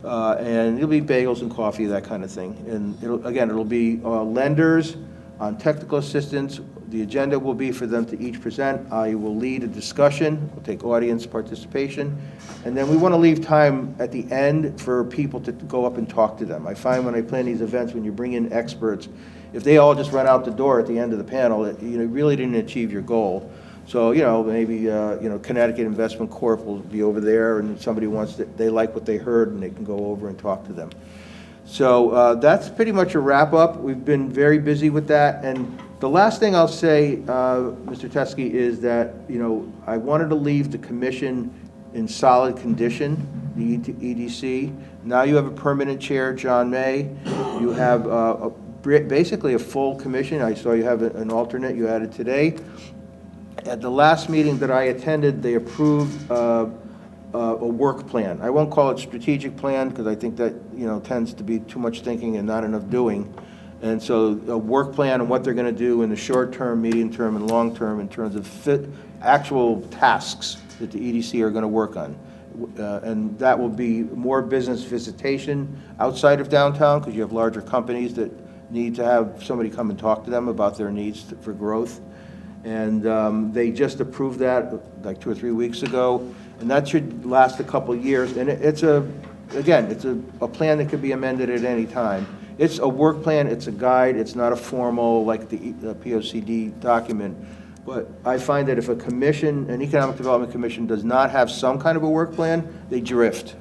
And it'll be bagels and coffee, that kind of thing. And it'll be lenders on technical assistance. The agenda will be for them to each present. I will lead a discussion, we'll take audience participation, and then we want to leave time at the end for people to go up and talk to them. I find when I plan these events, when you bring in experts, if they all just run out the door at the end of the panel, you really didn't achieve your goal. So, maybe, Connecticut Investment Corp will be over there, and somebody they like what they heard, and they can go over and talk to them. So that's pretty much a wrap-up. We've been very busy with that, and the last thing I'll say, Mr. Teskey, is that, I wanted to leave the commission in solid condition, the EDC. Now you have a permanent chair, John May. You have basically a full commission. I saw you have an alternate you added today. At the last meeting that I attended, they approved a work plan. I won't call it strategic plan because I think that, tends to be too much thinking and not enough doing. And so a work plan on what they're going to do in the short term, medium term, and long term in terms of actual tasks that the EDC are going to work on. And that will be more business visitation outside of downtown because you have larger companies that need to have somebody come and talk to them about their needs for growth. And they just approved that like 2 or 3 weeks ago. And that should last a couple of years. And it's a plan that could be amended at any time. It's a work plan, it's a guide, it's not a formal, like the POCD document. But I find that if an Economic Development Commission does not have some kind of a work plan, they drift.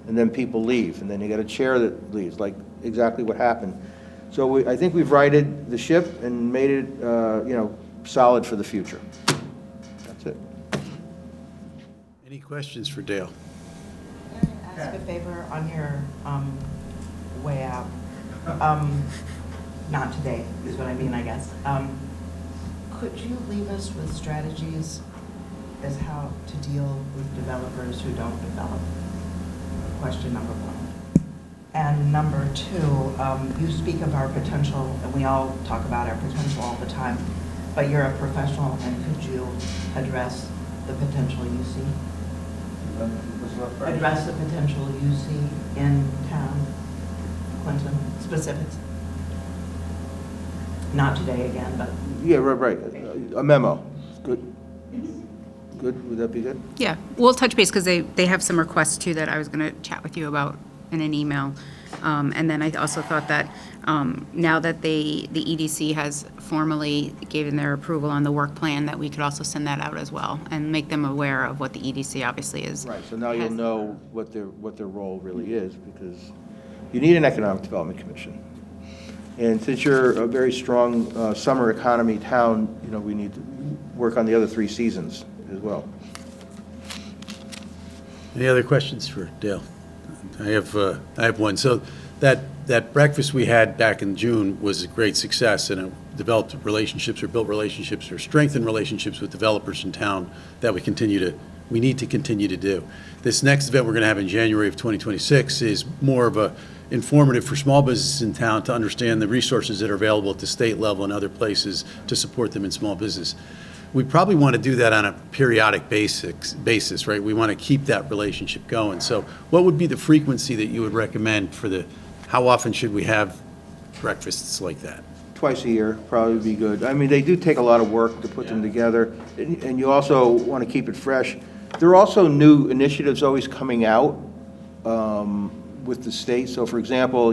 And then people leave, and then you got a chair that leaves, like exactly what happened. So I think we've righted the ship and made it, solid for the future. That's it. Any questions for Dale? Can I ask a favor on your way out? Not today, is what I mean, I guess. Could you leave us with strategies as how to deal with developers who don't develop? Question number one. And number two, you speak of our potential, and we all talk about our potential all the time, but you're a professional, and could you address the potential you see? Address the potential you see in town, Clinton, specifics? Not today again, but... Yeah, right. A memo. Good. Good, would that be good? Yeah, we'll touch base because they have some requests too that I was going to chat with you about in an email. And then I also thought that now that the EDC has formally given their approval on the work plan, that we could also send that out as well and make them aware of what the EDC obviously is. Right, so now you'll know what their role really is, because you need an Economic Development Commission. And since you're a very strong summer economy town, we need to work on the other 3 seasons as well. Any other questions for Dale? I have one. So that breakfast we had back in June was a great success, and it built relationships or strengthened relationships with developers in town that we need to continue to do. This next event we're going to have in January of 2026 is more of a informative for small businesses in town to understand the resources that are available at the state level and other places to support them in small business. We probably want to do that on a periodic basis, right? We want to keep that relationship going. So what would be the frequency that you would recommend how often should we have breakfasts like that? Twice a year, probably be good. I mean, they do take a lot of work to put them together, and you also want to keep it fresh. There are also new initiatives always coming out with the state. So, for example,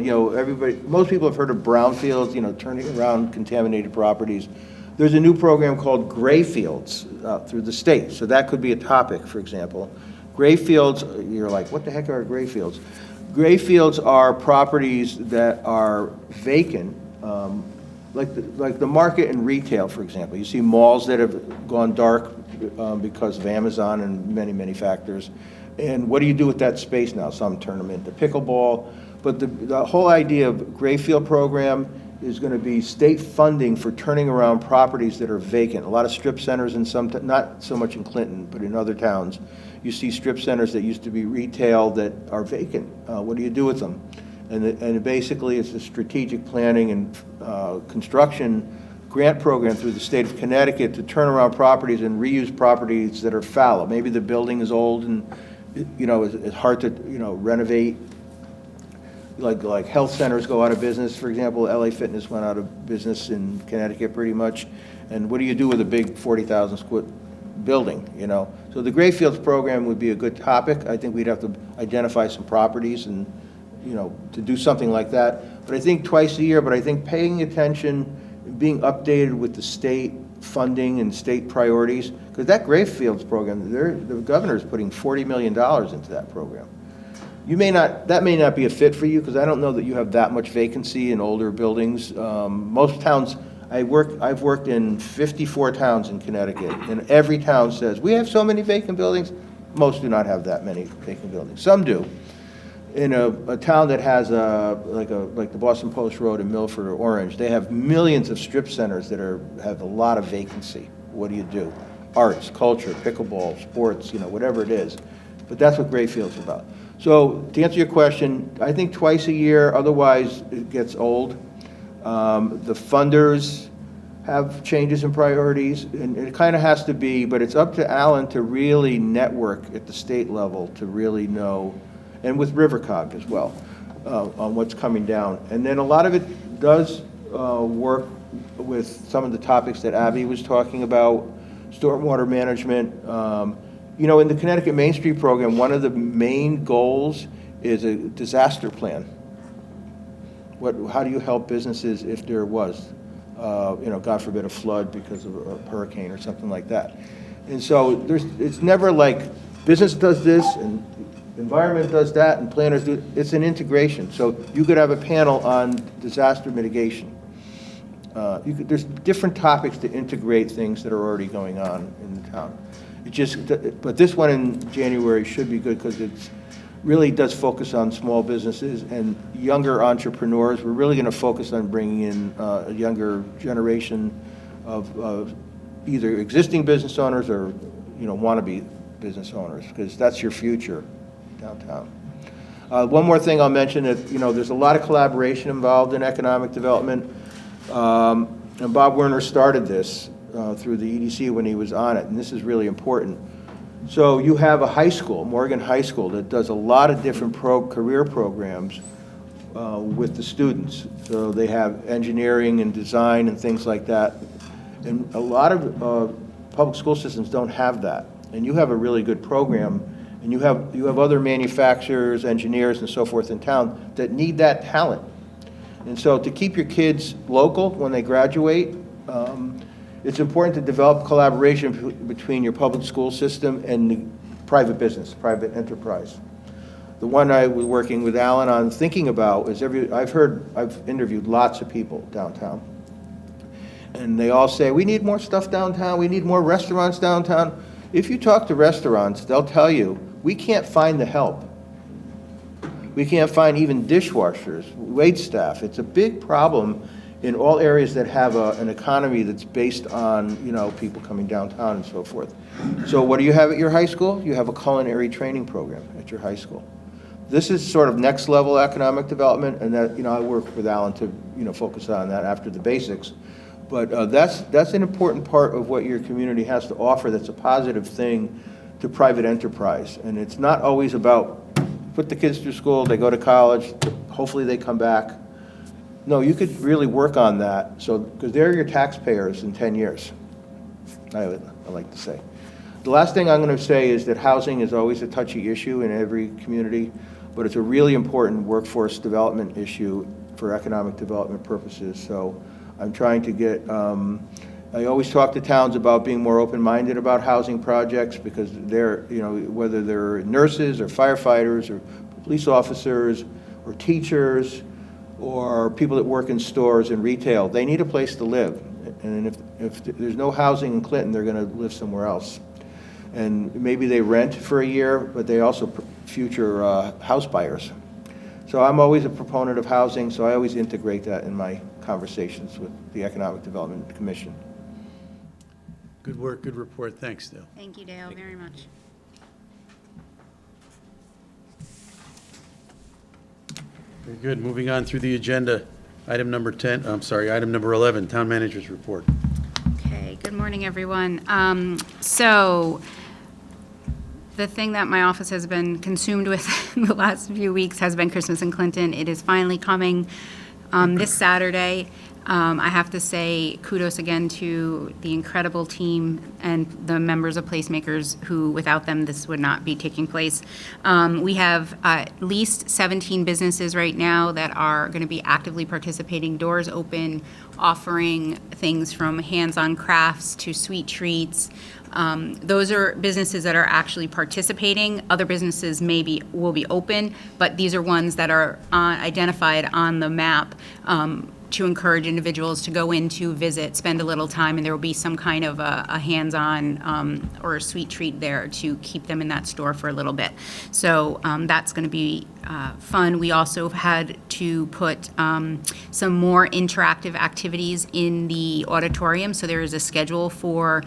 most people have heard of brownfields, turning around contaminated properties. There's a new program called Gray Fields through the state, so that could be a topic, for example. Gray Fields, you're like, what the heck are Gray Fields? Gray Fields are properties that are vacant, like the market and retail, for example. You see malls that have gone dark because of Amazon and many, many factors. And what do you do with that space now? Some turn them into pickleball. But the whole idea of Gray Field program is going to be state funding for turning around properties that are vacant. A lot of strip centers in not so much in Clinton, but in other towns, you see strip centers that used to be retail that are vacant. What do you do with them? And basically it's a strategic planning and construction grant program through the state of Connecticut to turn around properties and reuse properties that are fallow. Maybe the building is old and it's hard to renovate like health centers go out of business, for example. LA Fitness went out of business in Connecticut pretty much. And what do you do with a big 40,000 square building, you know? So the Grayfields program would be a good topic. I think we'd have to identify some properties and, you know, to do something like that. But I think twice a year, but I think paying attention, being updated with the state funding and state priorities, because that Grayfields program, the governor's putting $40 million into that program. That may not be a fit for you, because I don't know that you have that much vacancy in older buildings. Most towns, I've worked in 54 towns in Connecticut, and every town says, we have so many vacant buildings. Most do not have that many vacant buildings. Some do. In a town that has like the Boston Post Road in Milford or Orange, they have millions of strip centers that have a lot of vacancy. What do? Arts, culture, pickleball, sports, you know, whatever it is. But that's what Grayfield's about. So to answer your question, I think twice a year, otherwise it gets old. The funders have changes in priorities, and it kind of has to be, but it's up to Alan to really network at the state level to really know, and with Rivercog as well, on what's coming down. And then a lot of it does work with some of the topics that Abby was talking about, stormwater management. You know, in the Connecticut Main Street program, one of the main goals is a disaster plan. How do you help businesses if there was, you know, God forbid, a flood because of a hurricane or something like that? And so it's never like business does this and environment does that and planners do, it's an integration. So you could have a panel on disaster mitigation. There's different topics to integrate things that are already going on in the town. But this one in January should be good because it's really does focus on small businesses and younger entrepreneurs. We're really going to focus on bringing in a younger generation of either existing business owners or, you know, wannabe business owners, because that's your future downtown. One more thing I'll mention that, you know, there's a lot of collaboration involved in economic development. And Bob Werner started this through the EDC when he was on it, and this is really important. So you have a high school, Morgan High School, that does a lot of different career programs with the students. So they have engineering and design and things like that. And a lot of public school systems don't have that. And you have a really good program, and you have other manufacturers, engineers, and so forth in town that need that talent. And so to keep your kids local when they graduate, it's important to develop collaboration between your public school system and the private business, private enterprise. The one I was working with Alan on thinking about is I've interviewed lots of people downtown. And they all say, we need more stuff downtown, we need more restaurants downtown. If you talk to restaurants, they'll tell you, we can't find the help. We can't find even dishwashers, wait staff. It's a big problem in all areas that have an economy that's based on, you know, people coming downtown and so forth. So what do you have at your high school? You have a culinary training program at your high school. This is sort of next level economic development, and that, you know, I work with Alan to, you know, focus on that after the basics. But that's an important part of what your community has to offer that's a positive thing to private enterprise. And it's not always about put the kids through school, they go to college, hopefully they come back. No, you could really work on that, so because they're your taxpayers in 10 years, I like to say. The last thing I'm going to say is that housing is always a touchy issue in every community, but it's a really important workforce development issue for economic development purposes. So I'm trying to get, I always talk to towns about being more open-minded about housing projects, because they're, you know, whether they're nurses or firefighters or police officers or teachers or people that work in stores and retail, they need a place to live. And if there's no housing in Clinton, they're going to live somewhere else. And maybe they rent for a year, but they also future house buyers. So I'm always a proponent of housing, so I always integrate that in my conversations with the Economic Development Commission. Good work, good report. Thanks, Dale. Thank you, Dale, very much. Very good. Moving on through the agenda. Item number 11, Town Manager's Report. Okay, good morning, everyone. So The thing that my office has been consumed with the last few weeks has been Christmas in Clinton. It is finally coming this Saturday. I have to say kudos again to the incredible team and the members of Placemakers who, without them, this would not be taking place. We have at least 17 businesses right now that are going to be actively participating, doors open, offering things from hands-on crafts to sweet treats. Those are businesses that are actually participating. Other businesses will be open, but these are ones that are identified on the map to encourage individuals to go in to visit, spend a little time, and there will be some kind of a hands-on or a sweet treat there to keep them in that store for a little bit. So that's going to be fun. We also had to put some more interactive activities in the auditorium. So there is a schedule for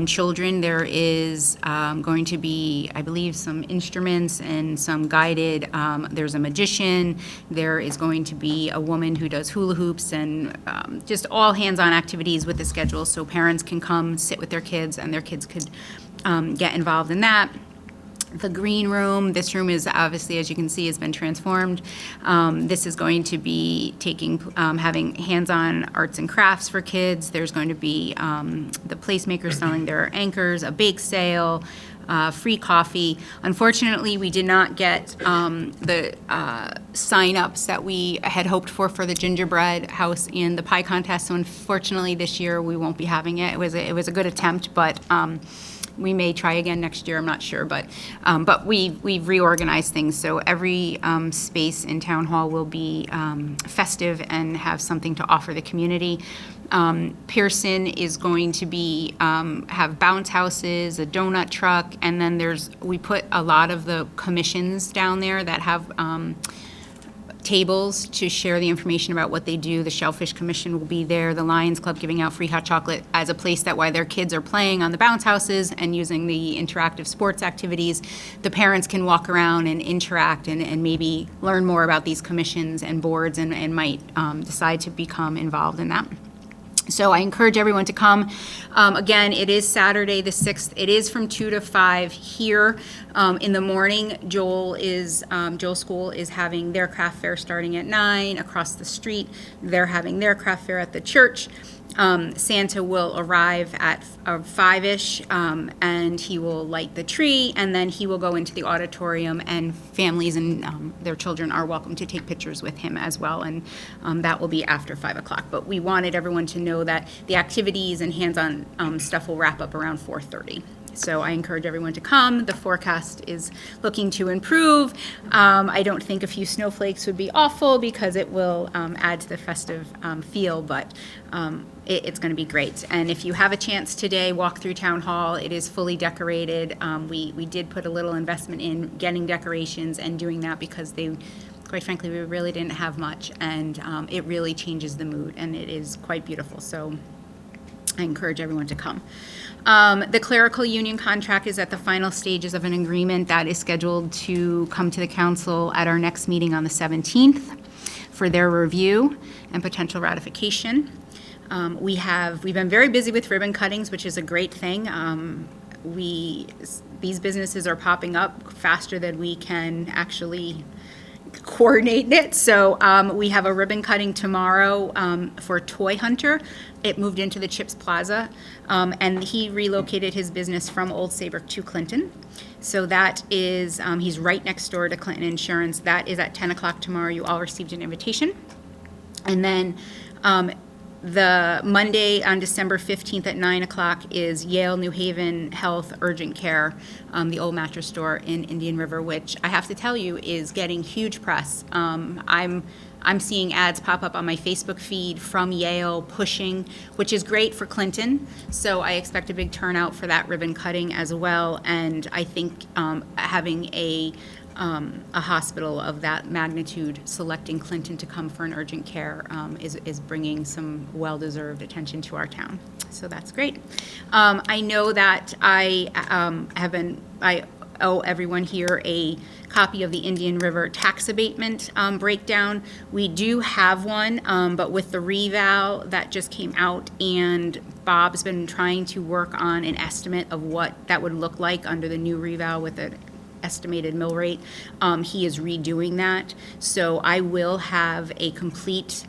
children. There is going to be, I believe, some instruments and some guided. There's a magician. There is going to be a woman who does hula hoops and just all hands-on activities with the schedule, so parents can come sit with their kids and their kids could get involved in that. The green room, this room is obviously, as you can see, has been transformed. This is going to be having hands-on arts and crafts for kids. There's going to be the Placemakers selling their anchors, a bake sale, free coffee. Unfortunately, we did not get the sign-ups that we had hoped for the gingerbread house and the pie contest. So unfortunately, this year we won't be having it. It was a good attempt, but we may try again next year. I'm not sure, but we've reorganized things. So every space in Town Hall will be festive and have something to offer the community. Pearson is going to be have bounce houses, a donut truck, and then we put a lot of the commissions down there that have tables to share the information about what they do. The Shellfish Commission will be there, the Lions Club giving out free hot chocolate as a place that while their kids are playing on the bounce houses and using the interactive sports activities, the parents can walk around and interact and maybe learn more about these commissions and boards and might decide to become involved in that. So I encourage everyone to come. Again, it is Saturday the 6th. It is from 2 to 5 here. In the morning, Joel School is having their craft fair starting at 9. Across the street, they're having their craft fair at the church. Santa will arrive at 5-ish, and he will light the tree, and then he will go into the auditorium, and families and their children are welcome to take pictures with him as well, and that will be after 5 o'clock. But we wanted everyone to know that the activities and hands-on stuff will wrap up around 4:30. So I encourage everyone to come. The forecast is looking to improve. I don't think a few snowflakes would be awful because it will add to the festive feel, but it's going to be great. And if you have a chance today, walk through Town Hall. It is fully decorated. We did put a little investment in getting decorations and doing that because quite frankly, we really didn't have much, and it really changes the mood, and it is quite beautiful. So I encourage everyone to come. The clerical union contract is at the final stages of an agreement that is scheduled to come to the council at our next meeting on the 17th for their review and potential ratification. We've been very busy with ribbon cuttings, which is a great thing. These businesses are popping up faster than we can actually coordinate it. So we have a ribbon cutting tomorrow for Toy Hunter. It moved into the Chips Plaza, and he relocated his business from Old Saybrook to Clinton. So that is, he's right next door to Clinton Insurance. That is at 10 o'clock tomorrow. You all received an invitation. And then the Monday on December 15th at 9 o'clock is Yale New Haven Health Urgent Care, the old mattress store in Indian River, which I have to tell you is getting huge press. I'm seeing ads pop up on my Facebook feed from Yale pushing, which is great for Clinton. So I expect a big turnout for that ribbon cutting as well. And I think having a hospital of that magnitude selecting Clinton to come for an urgent care is bringing some well-deserved attention to our town. So that's great. I know that I owe everyone here a copy of the Indian River tax abatement breakdown. We do have one, but with the revow that just came out, and Bob's been trying to work on an estimate of what that would look like under the new revow with an estimated mill rate. He is redoing that. So I will have a complete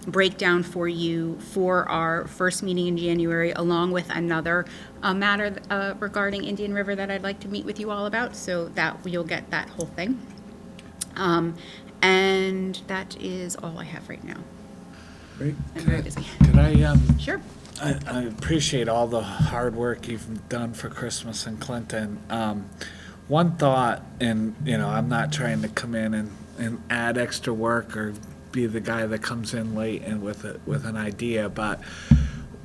breakdown for you for our first meeting in January, along with another matter regarding Indian River that I'd like to meet with you all about, so that you'll get that whole thing. And that is all I have right now. Great. I'm very busy. Could I, Sure. I appreciate all the hard work you've done for Christmas in Clinton. One thought, and, you know, I'm not trying to come in and add extra work or be the guy that comes in late and with an idea, but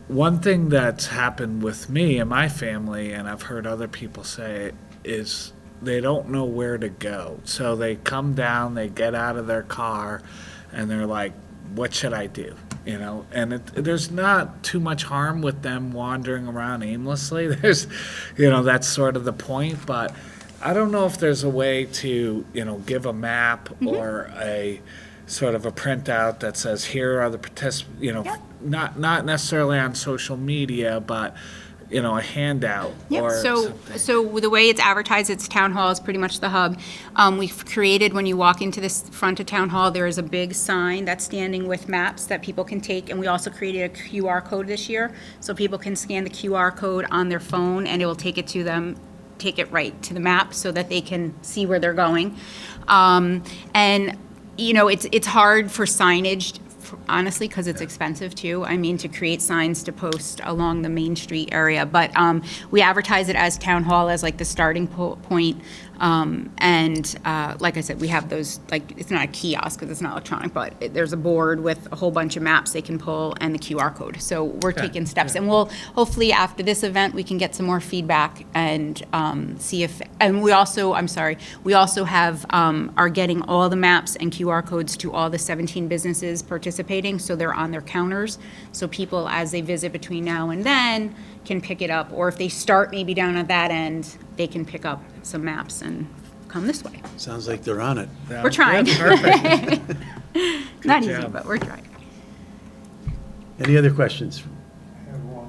one thing that's happened with me and my family, and I've heard other people say it, is they don't know where to go. So they come down, they get out of their car, and they're like, what should I do? You know, and there's not too much harm with them wandering around aimlessly. There's, you know, that's sort of the point, but I don't know if there's a way to, you know, give a map or a sort of a printout that says, here are the participants, you know, not necessarily on social media, but, you know, a handout or something. So the way it's advertised, it's Town Hall is pretty much the hub. We've created, when you walk into this front of Town Hall, there is a big sign that's standing with maps that people can take, and we also created a QR code this year, so people can scan the QR code on their phone, and it will take it to them, take it right to the map so that they can see where they're going. And, you know, it's hard for signage, honestly, because it's expensive too. I mean, to create signs to post along the Main Street area. But we advertise it as Town Hall as like the starting point. And like I said, we have those, like, it's not a kiosk because it's not electronic, but there's a board with a whole bunch of maps they can pull and the QR code. So we're taking steps. And we'll, hopefully after this event, we can get some more feedback and see if, and we also, I'm sorry, we also have, are getting all the maps and QR codes to all the 17 businesses participating, so they're on their counters. So people, as they visit between now and then, can pick it up, or if they start maybe down at that end, they can pick up some maps and come this way. Sounds like they're on it. We're trying. Perfect. Not easy, job. but we're trying. Any other questions? I have one.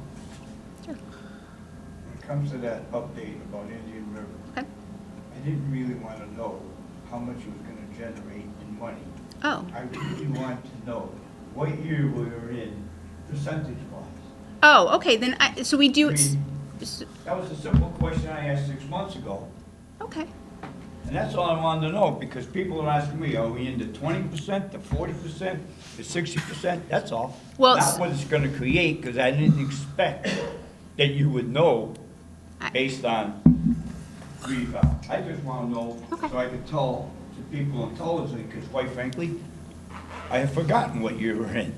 Sure. When it comes to that update about Indian River, Okay. I didn't really want to know how much it was going to generate in money. Oh, I really want to know what year we were in, percentage-wise. oh, okay, then, so we do, I mean, that was a simple question I asked 6 months ago. okay. And that's all I wanted to know, because people are asking me, are we into 20%, to 40%, to 60%? That's all. Well, Not what it's gonna create, because I didn't expect that you would know based on reval. I just wanna know, Okay. so I could tell to people intelligently, because quite frankly, I have forgotten what year we're in.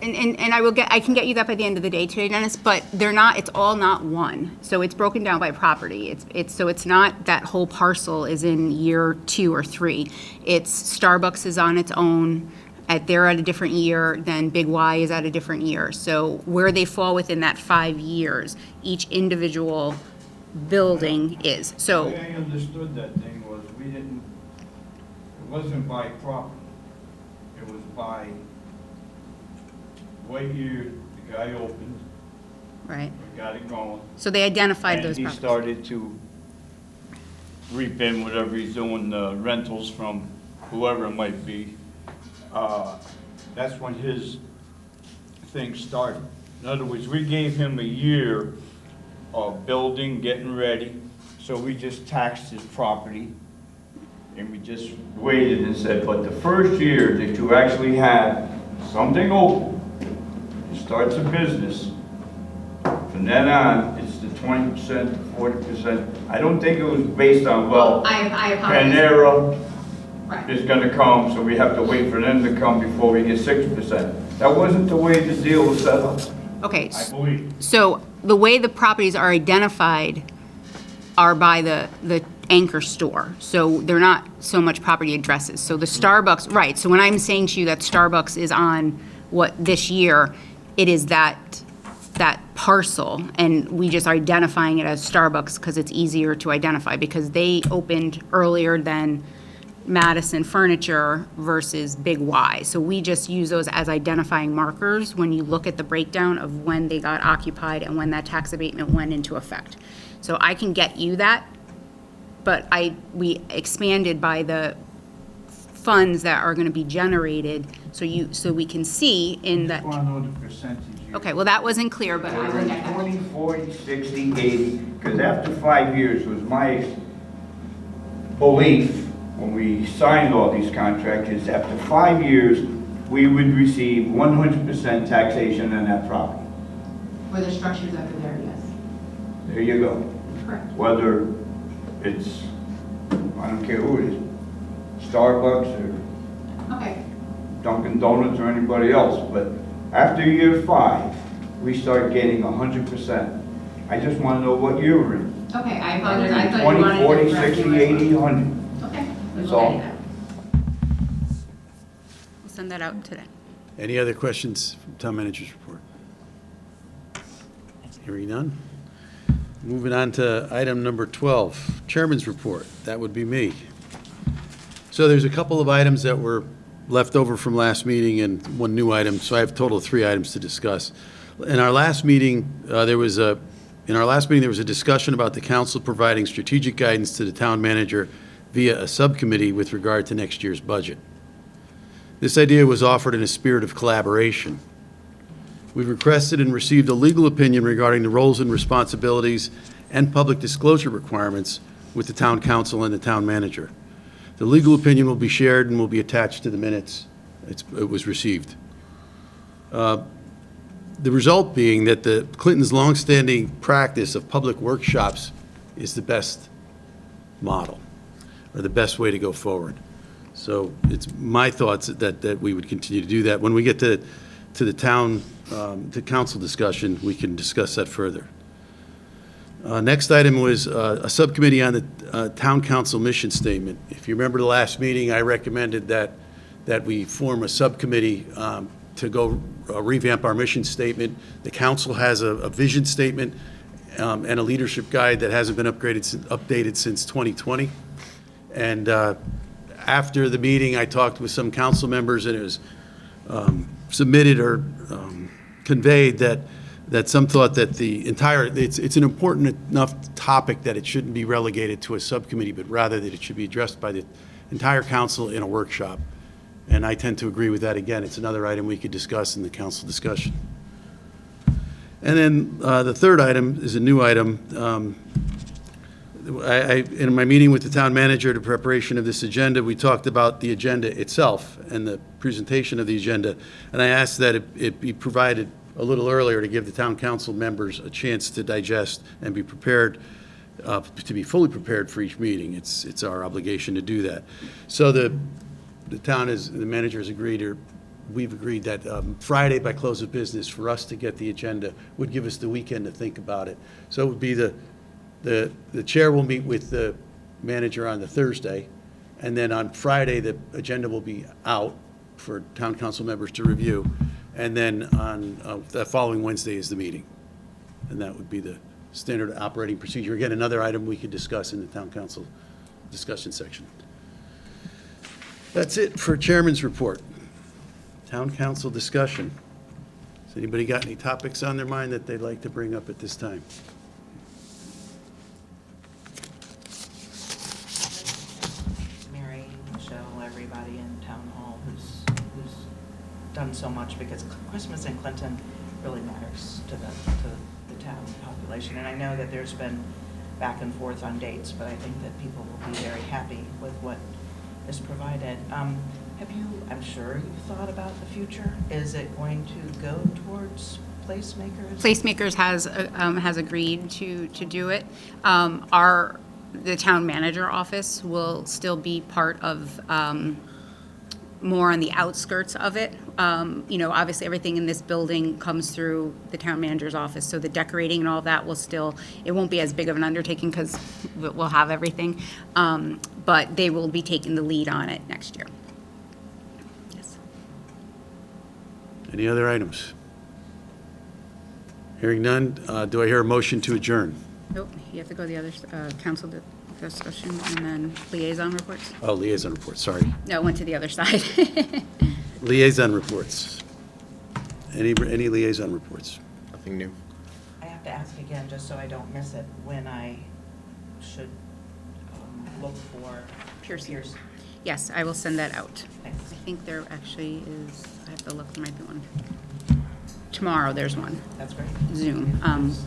And I can get you that by the end of the day today, Dennis, but they're not, it's all not one. So it's broken down by property. So it's not that whole parcel is in year 2 or 3. It's Starbucks is on its own, they're at a different year, then Big Y is at a different year. So where they fall within that 5 years, each individual building is. The So, way I understood that thing was, it wasn't by property. It was by what year the guy opened, right, or got it going. so they identified And those he properties. started to reap in whatever he's doing, rentals from whoever it might be. That's when his thing started. In other words, we gave him a year of building, getting ready, so we just taxed his property. And we just waited and said, but the first year that you actually have something open, it starts a business, from then on, it's the 20% to 40%. I don't think it was based on, well, I apologize. Panera Right. is gonna come, so we have to wait for them to come before we get 6%. That wasn't the way the deal was set up, Okay, I believe. so the way the properties are identified are by the anchor store. So they're not so much property addresses. So the Starbucks, right, so when I'm saying to you that Starbucks is on what this year, it is that parcel, and we just are identifying it as Starbucks because it's easier to identify, because they opened earlier than Madison Furniture versus Big Y. So we just use those as identifying markers when you look at the breakdown of when they got occupied and when that tax abatement went into effect. So I can get you that, but we expanded by the funds that are going to be generated, so we can see in Just that. want to know the percentage. Okay, well, that wasn't clear, but I will Whether get it's that. 20, 40, 60, 80, because after 5 years was my belief, when we signed all these contracts, is after 5 years, we would receive 100% taxation on that property. For the structures that are there, yes. There you go. Correct. Whether it's, I don't care who it is, Starbucks or Okay. Dunkin' Donuts or anybody else, but after year 5, we start getting 100%. I just want to know what year we're in. Okay, I apologize. I thought you 20, wanted 40, to correct 60, me. 80, 100. Okay. we That's will all. get that. We'll send that out today. Any other questions from Town Manager's report? Hearing none. Moving on to item number 12, Chairman's report. That would be me. So there's a couple of items that were left over from last meeting and one new item, so I have a total of 3 items to discuss. In our last meeting, there was a discussion about the council providing strategic guidance to the town manager via a subcommittee with regard to next year's budget. This idea was offered in a spirit of collaboration. We've requested and received a legal opinion regarding the roles and responsibilities and public disclosure requirements with the town council and the town manager. The legal opinion will be shared and will be attached to the minutes. It was received. The result being that the Clinton's longstanding practice of public workshops is the best model, or the best way to go forward. So it's my thoughts that we would continue to do that. When we get to the town, to council discussion, we can discuss that further. Next item was a subcommittee on the town council mission statement. If you remember the last meeting, I recommended that we form a subcommittee to go revamp our mission statement. The council has a vision statement and a leadership guide that hasn't been updated since 2020. And after the meeting, I talked with some council members, and it was submitted or conveyed that some thought that it's an important enough topic that it shouldn't be relegated to a subcommittee, but rather that it should be addressed by the entire council in a workshop. And I tend to agree with that. Again, it's another item we could discuss in the council discussion. And then the third item is a new item. In my meeting with the town manager, the preparation of this agenda, we talked about the agenda itself and the presentation of the agenda. And I asked that it be provided a little earlier to give the town council members a chance to digest and be prepared, to be fully prepared for each meeting. It's our obligation to do that. So the manager has agreed, or we've agreed that Friday by close of business for us to get the agenda would give us the weekend to think about it. So it would be the chair will meet with the manager on the Thursday, and then on Friday, the agenda will be out for town council members to review. And then on the following Wednesday is the meeting. And that would be the standard operating procedure. Again, another item we could discuss in the town council discussion section. That's it for chairman's report. Town council discussion. Has anybody got any topics on their mind that they'd like to bring up at this time? Mary, Michelle, everybody in town hall who's done so much, because Christmas in Clinton really matters to the town population. And I know that there's been back and forth on dates, but I think that people will be very happy with what is provided. Have you, I'm sure you've thought about the future. Is it going to go towards placemakers? Placemakers has agreed to do it. The town manager office will still be part of, more on the outskirts of it. Obviously, everything in this building comes through the town manager's office, so the decorating and all of that will still, it won't be as big of an undertaking because we'll have everything. But they will be taking the lead on it next year. Yes. Any other items? Hearing none, do I hear a motion to adjourn? Nope, you have to go to the other, council discussion and then liaison reports. Oh, liaison reports, sorry. No, it went to the other side. Liaison reports. Any liaison reports? Nothing new. I have to ask again, just so I don't miss it, when I should look for Pierce. Yes, I will send that out. Thanks. I think there actually is, I have to look, there might be one. Tomorrow, there's one, That's great. Zoom.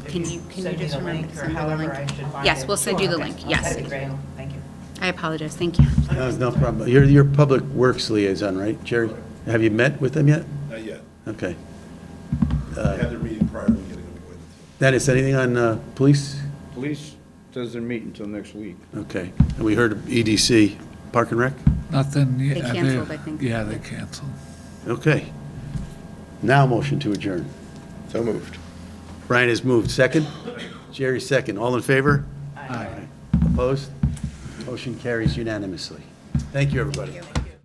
If Can you send me just the remember link to or send me the however link? I should find it? Yes, we'll send you the Sure, link, okay. yes. That'd be great, thank you. I apologize, thank you. No problem. You're Public Works liaison, right, Jerry? Have you met with them yet? Not yet. Okay. I had their meeting prior to getting appointed. Dennis, anything on police? Police doesn't meet until next week. Okay. And we heard of EDC, Park and Rec? Nothing. They canceled, I think. Yeah, they canceled. Okay. Now motion to adjourn. So moved. Brian has moved. Second? Jerry second. All in favor? Aye. Opposed? Motion carries unanimously. Thank you, everybody. Thank you.